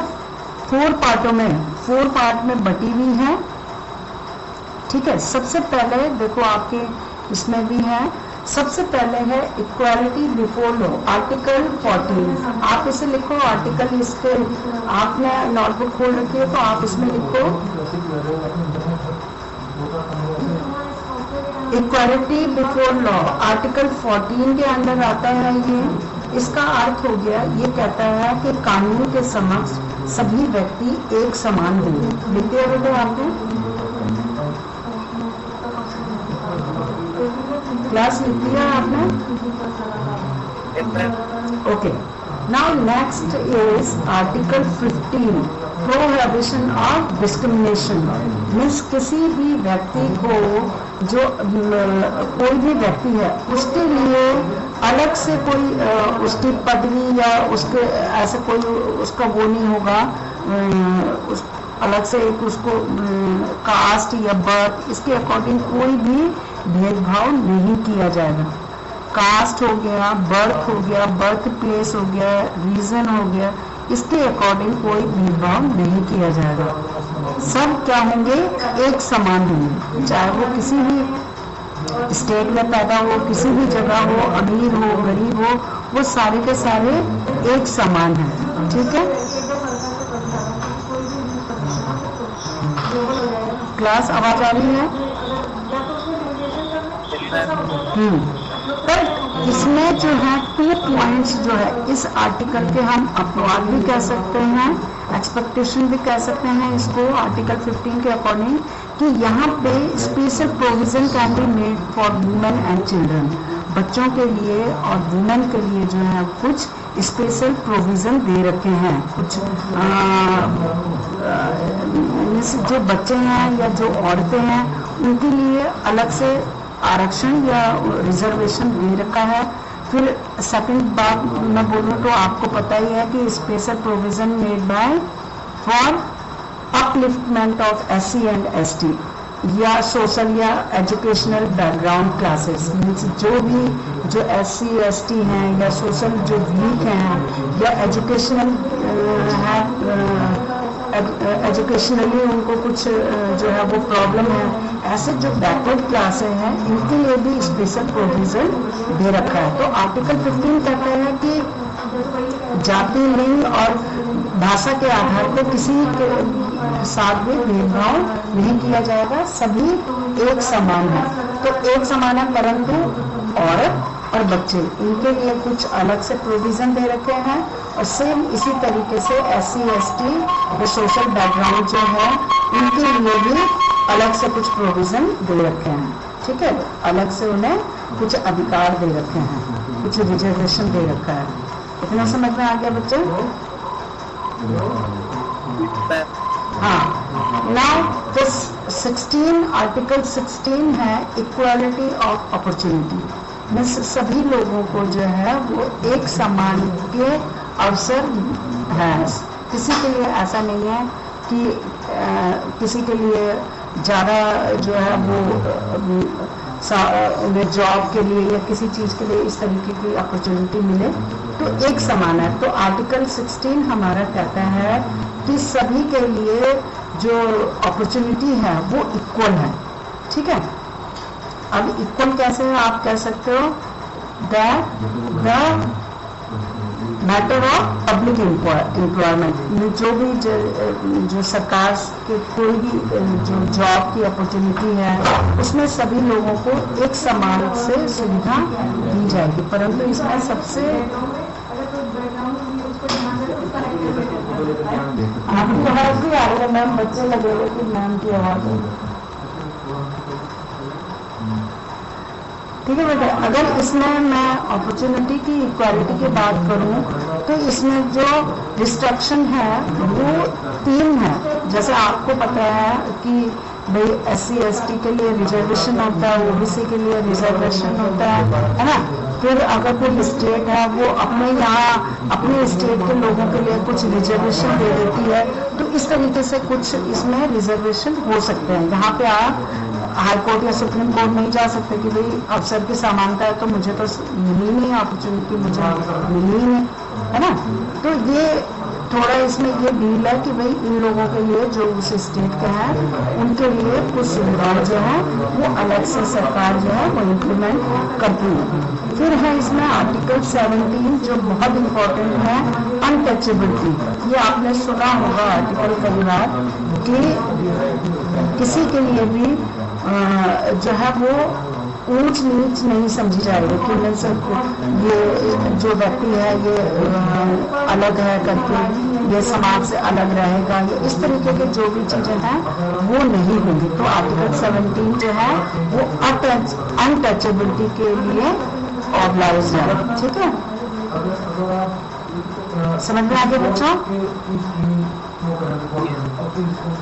4 पार्ट में बटी हुई है। ठीक है। सबसे पहले देखो आपके इसमें भी है सबसे पहले है इक्वालिटी बिफोर लॉ, आर्टिकल 14। आप इसे लिखो, आर्टिकल इसके आपने नोटबुक खोल रखी है तो आप इसमें लिखो इक्वालिटी बिफोर लॉ, आर्टिकल 14 के अंदर आता है ये। इसका अर्थ हो गया, ये कहता है कि कानून के समक्ष सभी व्यक्ति एक समान होंगे। लिख दिया बेटे आपने, क्लास लिख दिया आपने? Okay, now next is article 15, prohibition of discrimination. Means किसी भी व्यक्ति को, जो कोई भी व्यक्ति है, उसके लिए अलग से कोई उसकी पदवी या उसके ऐसे कोई उसका वो नहीं होगा, उस अलग से एक उसको कास्ट या बर्थ, इसके अकॉर्डिंग कोई भी भेदभाव नहीं किया जाएगा। कास्ट हो गया, बर्थ हो गया, बर्थ प्लेस हो गया, रीजन हो गया, इसके अकॉर्डिंग कोई भेदभाव नहीं किया जाएगा। सब क्या होंगे, एक समान होंगे, चाहे वो किसी भी स्टेट में पैदा हो, किसी भी जगह हो, अमीर हो, गरीब हो, वो सारे के सारे एक समान है। ठीक है, क्लास आवाज आ रही है? पर इसमें जो है 2 पॉइंट्स जो है इस आर्टिकल के, हम अपवाद भी कह सकते हैं, एक्सपेक्टेशन भी कह सकते हैं इसको आर्टिकल 15 के अकॉर्डिंग, कि यहाँ पे special provision can be made for women and children. बच्चों के लिए और वुमेन के लिए जो है कुछ स्पेशल प्रोविजन दे रखे हैं। कुछ जो बच्चे हैं या जो औरतें हैं उनके लिए अलग से आरक्षण या रिजर्वेशन दे रखा है। फिर सेकंड बात मैं बोलूँ तो आपको पता ही है कि special provision made by for upliftment of SC and ST या सोशल या एजुकेशनल बैकग्राउंड क्लासेस। मीन्स जो SC ST हैं या सोशल जो वीक हैं या एजुकेशनल है, एजुकेशनली उनको कुछ जो है वो प्रॉब्लम है, ऐसे जो बैकवर्ड क्लासें हैं इनके लिए भी स्पेशल प्रोविजन दे रखा है। तो आर्टिकल 15 कहता है कि जाति, लिंग और भाषा के आधार पर किसी के साथ भी भेदभाव नहीं किया जाएगा, सभी एक समान है। तो एक समान है, परंतु औरत और बच्चे इनके लिए कुछ अलग से प्रोविजन दे रखे हैं। और सेम इसी तरीके से SC ST जो सोशल बैकग्राउंड जो है उनके लिए भी अलग से कुछ प्रोविजन दे रखे हैं। ठीक है, अलग से उन्हें कुछ अधिकार दे रखे हैं, कुछ रिजर्वेशन दे रखा है। इतना समझ में आ गया बच्चे? हाँ, नाउ दिस 16 आर्टिकल 16 है इक्वालिटी ऑफ अपॉर्चुनिटी। मीन्स सभी लोगों को जो है वो एक समान के अवसर है। किसी के लिए ऐसा नहीं है कि किसी के लिए ज़्यादा जो है वो जॉब के लिए या किसी चीज़ के लिए इस तरीके की अपॉर्चुनिटी मिले, तो एक समान है। तो आर्टिकल 16 हमारा कहता है कि सभी के लिए जो अपॉर्चुनिटी है वो इक्वल है। ठीक है, अब इक्वल कैसे है आप कह सकते हो, the matter of public employment, जो भी जो सरकार के कोई भी जो जॉब की अपॉर्चुनिटी है उसमें सभी लोगों को एक समान से सुविधा दी जाएगी। परंतु इसमें सबसे आपकी आवाज भी आ रही है मैम, बच्चे लगे हुए कि मैम की आवाज है। ठीक है बेटा, अगर इसमें मैं अपॉर्चुनिटी की इक्वालिटी की बात करूं तो इसमें जो रिस्ट्रिक्शन है वो 3 है। जैसे आपको पता है कि भाई SC ST के लिए रिजर्वेशन होता है, OBC के लिए रिजर्वेशन होता है ना। फिर अगर कोई स्टेट है वो अपने यहाँ अपने स्टेट के लोगों के लिए कुछ रिजर्वेशन दे देती है, तो इस तरीके से कुछ इसमें रिजर्वेशन हो सकते हैं। यहाँ पे आप हाई कोर्ट या सुप्रीम कोर्ट नहीं जा सकते कि भाई अफसर की समानता है तो मुझे तो मिली नहीं अपॉर्चुनिटी, मुझे मिली ही नहीं, है ना। तो ये थोड़ा इसमें ये डील है कि भाई इन लोगों के लिए जो उस स्टेट के हैं उनके लिए कुछ सुविधाएं जो है वो अलग से सरकार जो है वो इम्प्लीमेंट करती है। फिर है इसमें आर्टिकल 17 जो बहुत इम्पोर्टेंट है, अनटचेबिलिटी। ये आपने सुना होगा आर्टिकल कई बार कि किसी के लिए भी जो है वो ऊंच नीच नहीं समझी जाएगी कि मैं सब ये जो व्यक्ति है ये अलग है करके ये समाज से अलग रहेगा, ये इस तरीके के जो भी चीजें हैं वो नहीं होंगी। तो आर्टिकल 17 जो है वो अनटचेबिलिटी के लिए ऑब्लाइज है। ठीक है, समझ में आ गया बच्चों?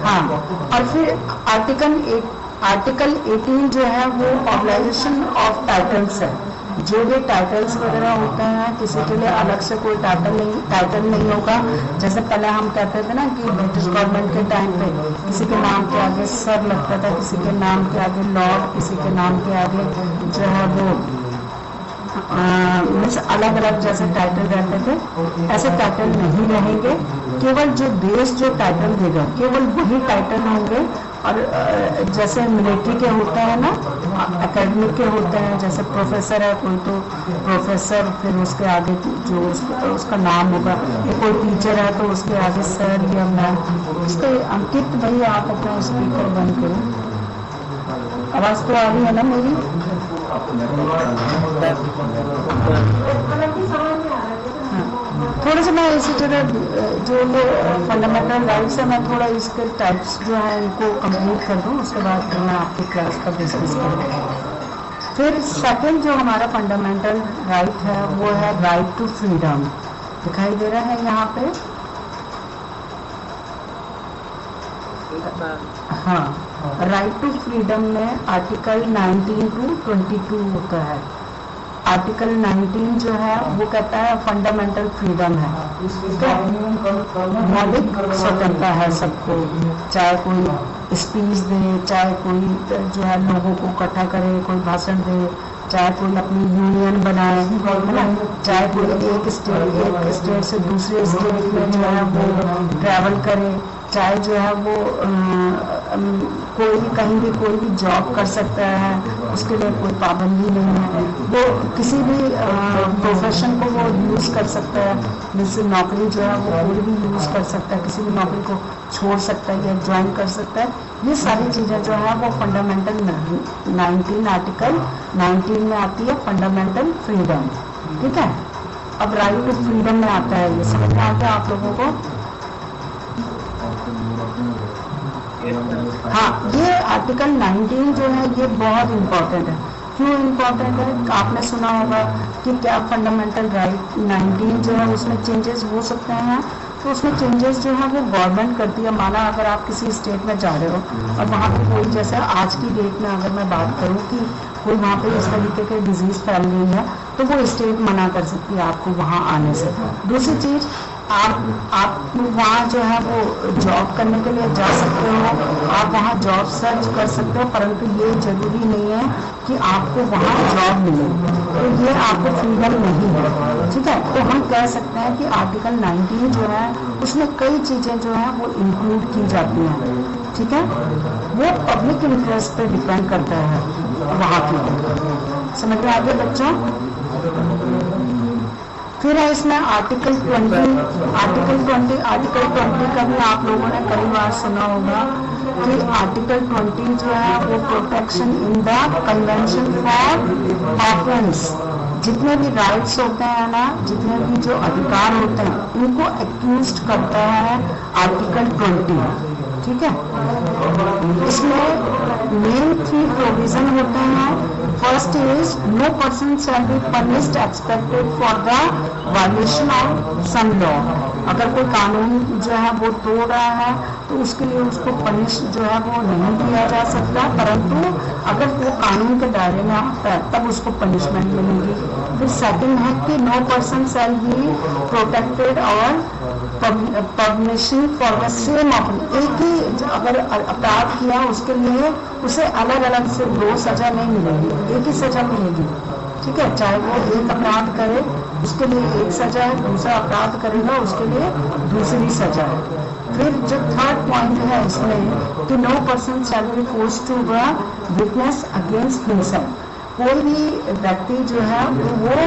हाँ, और फिर आर्टिकल 18 जो है वो ऑब्लाइजेशन ऑफ टाइटल्स है। जो भी टाइटल्स वगैरह होते हैं किसी के लिए अलग से कोई टाइटल नहीं होगा। जैसे पहले हम कहते थे ना कि ब्रिटिश गवर्नमेंट के टाइम पे किसी के नाम के आगे सर लगता था, किसी के नाम के आगे लॉर्ड, किसी के नाम के आगे जो है वो मीन्स अलग अलग जैसे टाइटल रहते थे, ऐसे टाइटल नहीं रहेंगे। केवल जो देश जो टाइटल देगा केवल वही टाइटल होंगे। और जैसे मिलिट्री के होते हैं ना, एकेडमिक के होते हैं, जैसे प्रोफेसर है कोई तो प्रोफेसर, फिर उसके आगे जो उसका नाम होगा, या कोई टीचर है तो उसके आगे सर या मैम। इसके अंकित भाई आप अपना स्पीकर बंद करो, आवाज तो आ रही है ना मेरी? थोड़ा सा मैं इसी तरह जो ये फंडामेंटल राइट्स है मैं थोड़ा इसके टाइप्स जो है इनको कंप्लीट कर दूँ, उसके बाद फिर मैं आपकी क्लास का डिस्कस करूँ। फिर सेकंड जो हमारा फंडामेंटल राइट है वो है राइट टू फ्रीडम। दिखाई दे रहा है यहाँ पे? हाँ, राइट टू फ्रीडम में आर्टिकल 19 to 22 होता है। आर्टिकल 19 जो है वो कहता है फंडामेंटल फ्रीडम है, मौलिक स्वतंत्रता है सबको, चाहे कोई स्पीच दे, चाहे कोई जो है लोगों को इकट्ठा करे, कोई भाषण दे, चाहे कोई अपनी यूनियन बनाए, है ना, चाहे कोई एक स्टेट से दूसरे स्टेट में जो है वो ट्रैवल करे, चाहे जो है वो कोई भी कहीं भी कोई भी जॉब कर सकता है, उसके लिए कोई पाबंदी नहीं है। वो किसी भी प्रोफेशन को वो यूज़ कर सकता है, जैसे नौकरी जो है वो कोई भी यूज़ कर सकता है, किसी भी नौकरी को छोड़ सकता है या ज्वाइन कर सकता है। ये सारी चीज़ें जो है वो फंडामेंटल 19 आर्टिकल 19 में आती है, फंडामेंटल फ्रीडम। ठीक है, अब राइट टू फ्रीडम में आता है, ये समझ में आता है आप लोगों को? हाँ, ये आर्टिकल 19 जो है ये बहुत इम्पोर्टेंट है। क्यों इम्पोर्टेंट है? आपने सुना होगा कि क्या फंडामेंटल राइट 19 जो है उसमें चेंजेस हो सकते हैं, तो उसमें चेंजेस जो है वो गवर्नमेंट करती है। माना अगर आप किसी स्टेट में जा रहे हो और वहाँ पे कोई, जैसे आज की डेट में अगर मैं बात करूँ कि कोई वहाँ पे इस तरीके के डिजीज फैल गई है, तो वो स्टेट मना कर सकती है आपको वहाँ आने से। दूसरी चीज, आप वहाँ जो है वो जॉब करने के लिए जा सकते हो, आप वहाँ जॉब सर्च कर सकते हो, परंतु ये जरूरी नहीं है कि आपको वहाँ जॉब मिले, तो ये आपको फ्रीडम नहीं है। ठीक है, तो हम कह सकते हैं कि आर्टिकल 19 जो है उसमें कई चीजें जो है वो इंक्लूड की जाती हैं। ठीक है, वो पब्लिक इंटरेस्ट पे डिपेंड करता है वहाँ की। समझ में आ गया बच्चों? फिर है इसमें आर्टिकल 20 का भी आप लोगों ने कई बार सुना होगा कि आर्टिकल 20 जो है वो protection in the convention for offence. जितने भी राइट्स होते हैं ना, जितने भी जो अधिकार होते हैं, उनको एक्यूज करता है आर्टिकल 20। ठीक है, इसमें मेन 3 प्रोविजन होते हैं। First is no person shall be punished expected for the violation of some law. अगर कोई कानून जो है वो तोड़ रहा है तो उसके लिए उसको पनिश जो है वो नहीं किया जा सकता, परंतु अगर वो कानून के दायरे में आता है तब उसको पनिशमेंट मिलेगी। फिर सेकंड है कि no person shall be protected और punishing for the same offence. एक ही अगर अपराध किया उसके लिए उसे अलग अलग से 2 सजा नहीं मिलेगी, एक ही सजा मिलेगी। ठीक है, चाहे वो एक अपराध करे उसके लिए एक सजा है, दूसरा अपराध करेगा उसके लिए दूसरी सजा है। फिर जो थर्ड पॉइंट है इसमें कि no person shall be force to witness against himself. कोई भी व्यक्ति जो है वो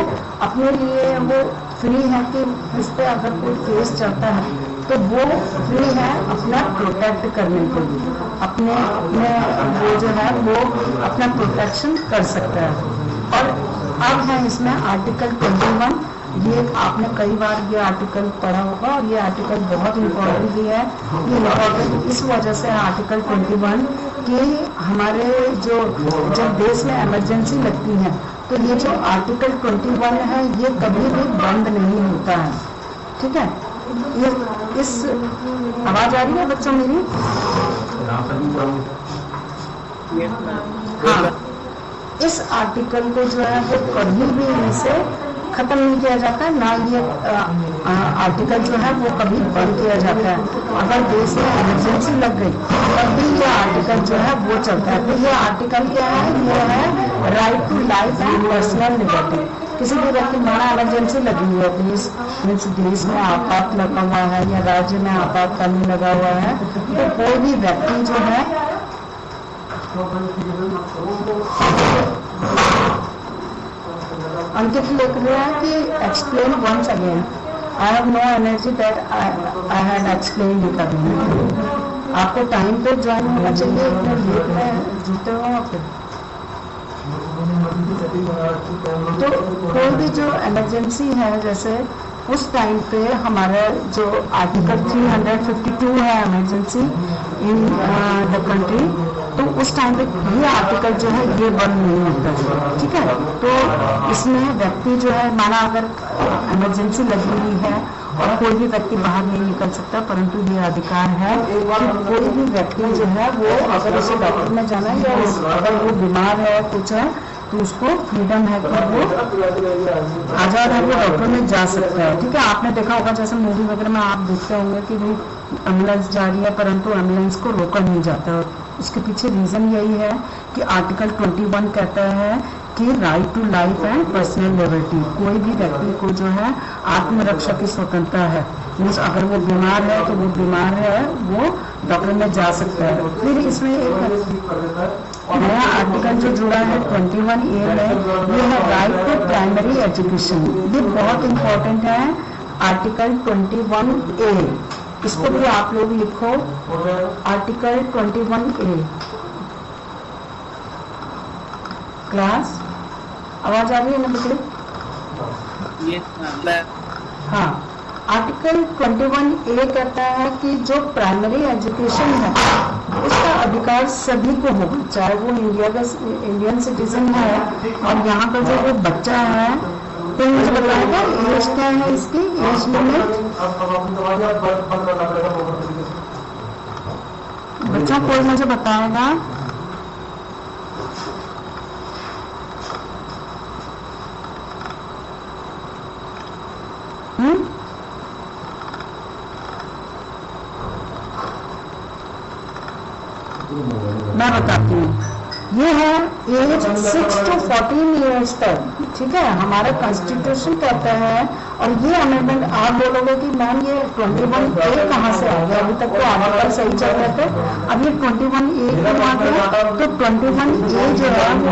अपने लिए वो फ्री है कि इस पे अगर कोई केस चलता है तो वो फ्री है अपना प्रोटेक्ट करने के लिए, अपने वो जो है वो अपना प्रोटेक्शन कर सकता है। और अब है इसमें आर्टिकल 21, ये आपने कई बार ये आर्टिकल पढ़ा होगा और ये आर्टिकल बहुत इम्पोर्टेंट भी है। ये इम्पोर्टेंट इस वजह से है आर्टिकल 21 कि हमारे जो जब देश में इमरजेंसी लगती है तो ये जो आर्टिकल 21 है ये कभी भी बंद नहीं होता है। ठीक है, ये इस आवाज आ रही है बच्चों मेरी? हाँ, इस आर्टिकल को जो है वो कभी भी इनसे खत्म नहीं किया जाता, ना ये आर्टिकल जो है वो कभी बंद किया जाता है। अगर देश में इमरजेंसी लग गई तब भी ये आर्टिकल जो है वो चलता है। तो ये आर्टिकल क्या है? ये है right to life and personal liberty. किसी भी व्यक्ति में इमरजेंसी लगी हुई है, देश में आपात लगा हुआ है या राज्य में आपातकालीन लगा हुआ है, तो कोई भी व्यक्ति जो है अंकित लिख रहा है कि explain once again, I have no energy that I had explain it again. आपको टाइम पे ज्वाइन होना चाहिए, इतने लेट में जुटे हो फिर। तो कोई भी जो इमरजेंसी है जैसे उस टाइम पे हमारा जो आर्टिकल 352 है इमरजेंसी इन द कंट्री, तो उस टाइम पे ये आर्टिकल जो है ये बंद नहीं होता। ठीक है, तो इसमें व्यक्ति जो है माना अगर इमरजेंसी लगी हुई है और कोई भी व्यक्ति बाहर नहीं निकल सकता, परंतु ये अधिकार है कि कोई भी व्यक्ति जो है वो अगर उसे डॉक्टर में जाना है या अगर वो बीमार है कुछ है तो उसको फ्रीडम है कि वो आजाद है, वो डॉक्टर में जा सकता है। ठीक है, आपने देखा होगा जैसे मूवी वगैरह में आप देखते होंगे कि भाई एम्बुलेंस जा रही है परंतु एम्बुलेंस को रोका नहीं जाता। उसके पीछे रीजन यही है कि आर्टिकल 21 कहता है कि right to life and personal liberty, कोई भी व्यक्ति को जो है आत्मरक्षा की स्वतंत्रता है। मीन्स अगर वो बीमार है तो वो बीमार है वो डॉक्टर में जा सकता है। फिर इसमें एक नया आर्टिकल जो जुड़ा है 21A में, ये है राइट टू प्राइमरी एजुकेशन। ये बहुत इंपॉर्टेंट है आर्टिकल 21A, इसको भी आप लोग लिखो आर्टिकल 21A। क्लास आवाज आ रही है ना बिल्कुल? हाँ, आर्टिकल 21A कहता है कि जो प्राइमरी एजुकेशन है उसका अधिकार सभी को होगा, चाहे वो इंडियन सिटीजन है और यहाँ का जो वो बच्चा है। तो मुझे बताएगा एज क्या है इसकी, एज लिमिट? बच्चा कोई मुझे बताएगा? मैं बताती हूँ, ये है एज 6 to 14 ईयर्स तक। ठीक है, हमारा कॉन्स्टिट्यूशन कहता है। और ये अमेंडमेंट आप बोलोगे कि मैम ये 21A कहाँ से आ गया, अभी तक तो आगे सही चल रहे थे, अब ये 21A क्यों आ गया? तो 21A जो है वो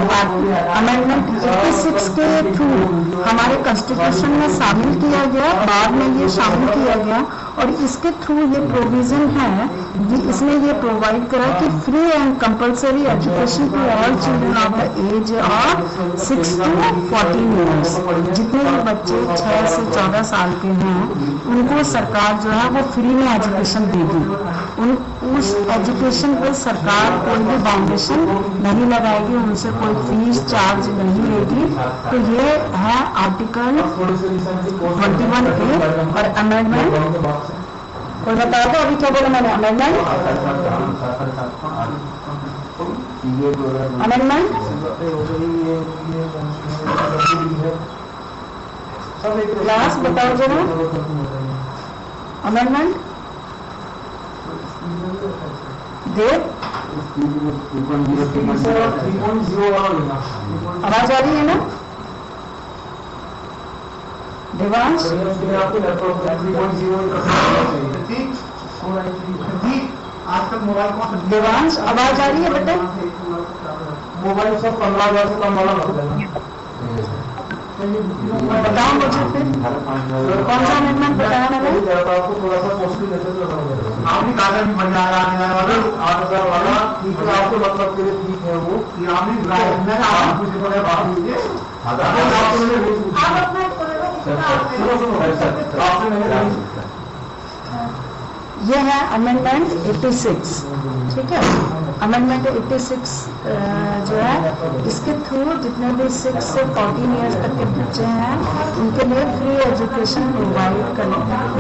अमेंडमेंट 86 के थ्रू हमारे कॉन्स्टिट्यूशन में शामिल किया गया, बाद में ये शामिल किया गया और इसके थ्रू ये प्रोविजन है, इसमें ये प्रोवाइड करा कि free and compulsory education to all children of the age of 6 to 14 years. जितने भी बच्चे 6 से 14 साल के हैं उनको सरकार जो है वो फ्री में एजुकेशन देगी। उस एजुकेशन पे सरकार कोई भी बाउंडेशन नहीं लगाएगी, उनसे कोई फीस चार्ज नहीं लेगी। तो ये है आर्टिकल 21A और अमेंडमेंट। कोई बताओ अभी क्या बोला मैंने? अमेंडमेंट क्लास बताओ जरा अमेंडमेंट देव। आवाज आ रही है ना? देवांश आजकल मोबाइल कौन देवांश आवाज आ रही है बेटा? मोबाइल सब 15,000 से कम वाला बताओ मुझे फिर कौन सा अमेंडमेंट बताया मैंने? आपको थोड़ा सा कॉस्टली आपकी कागज भी बन जाएगा आने वाला 8,000 वाला ठीक है, आपके मतलब के लिए ठीक है वो कि आपने मैंने आपको कुछ बोला बात लीजिए आप अपना ये है अमेंडमेंट 86, ठीक है। अमेंडमेंट 86 जो है इसके थ्रू जितने भी 6 से 14 ईयर्स तक के बच्चे हैं उनके लिए फ्री एजुकेशन प्रोवाइड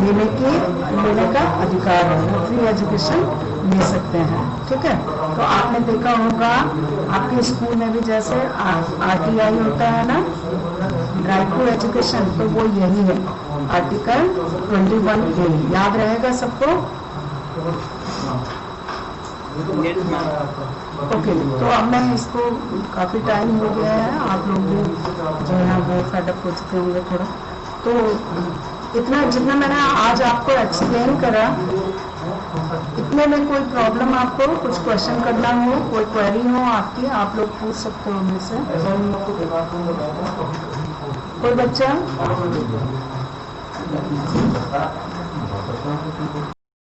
लेने का अधिकार है, वो फ्री एजुकेशन ले सकते हैं, ठीक है। तो आपने देखा होगा आपके स्कूल में भी जैसे RTI होता है ना, राइट टू एजुकेशन, तो वो यही है आर्टिकल 21A, याद रहेगा सबको? ओके, तो अब मैं इसको काफ़ी टाइम हो गया है, आप लोग भी जो है वो फेडअप हो चुके होंगे थोड़ा, तो इतना जितना मैंने आज आपको एक्सप्लेन करा, इतने में कोई प्रॉब्लम आपको कुछ क्वेश्चन करना हो, कोई क्वेरी हो आपकी, आप लोग पूछ सकते हो मुझसे। कोई बच्चा?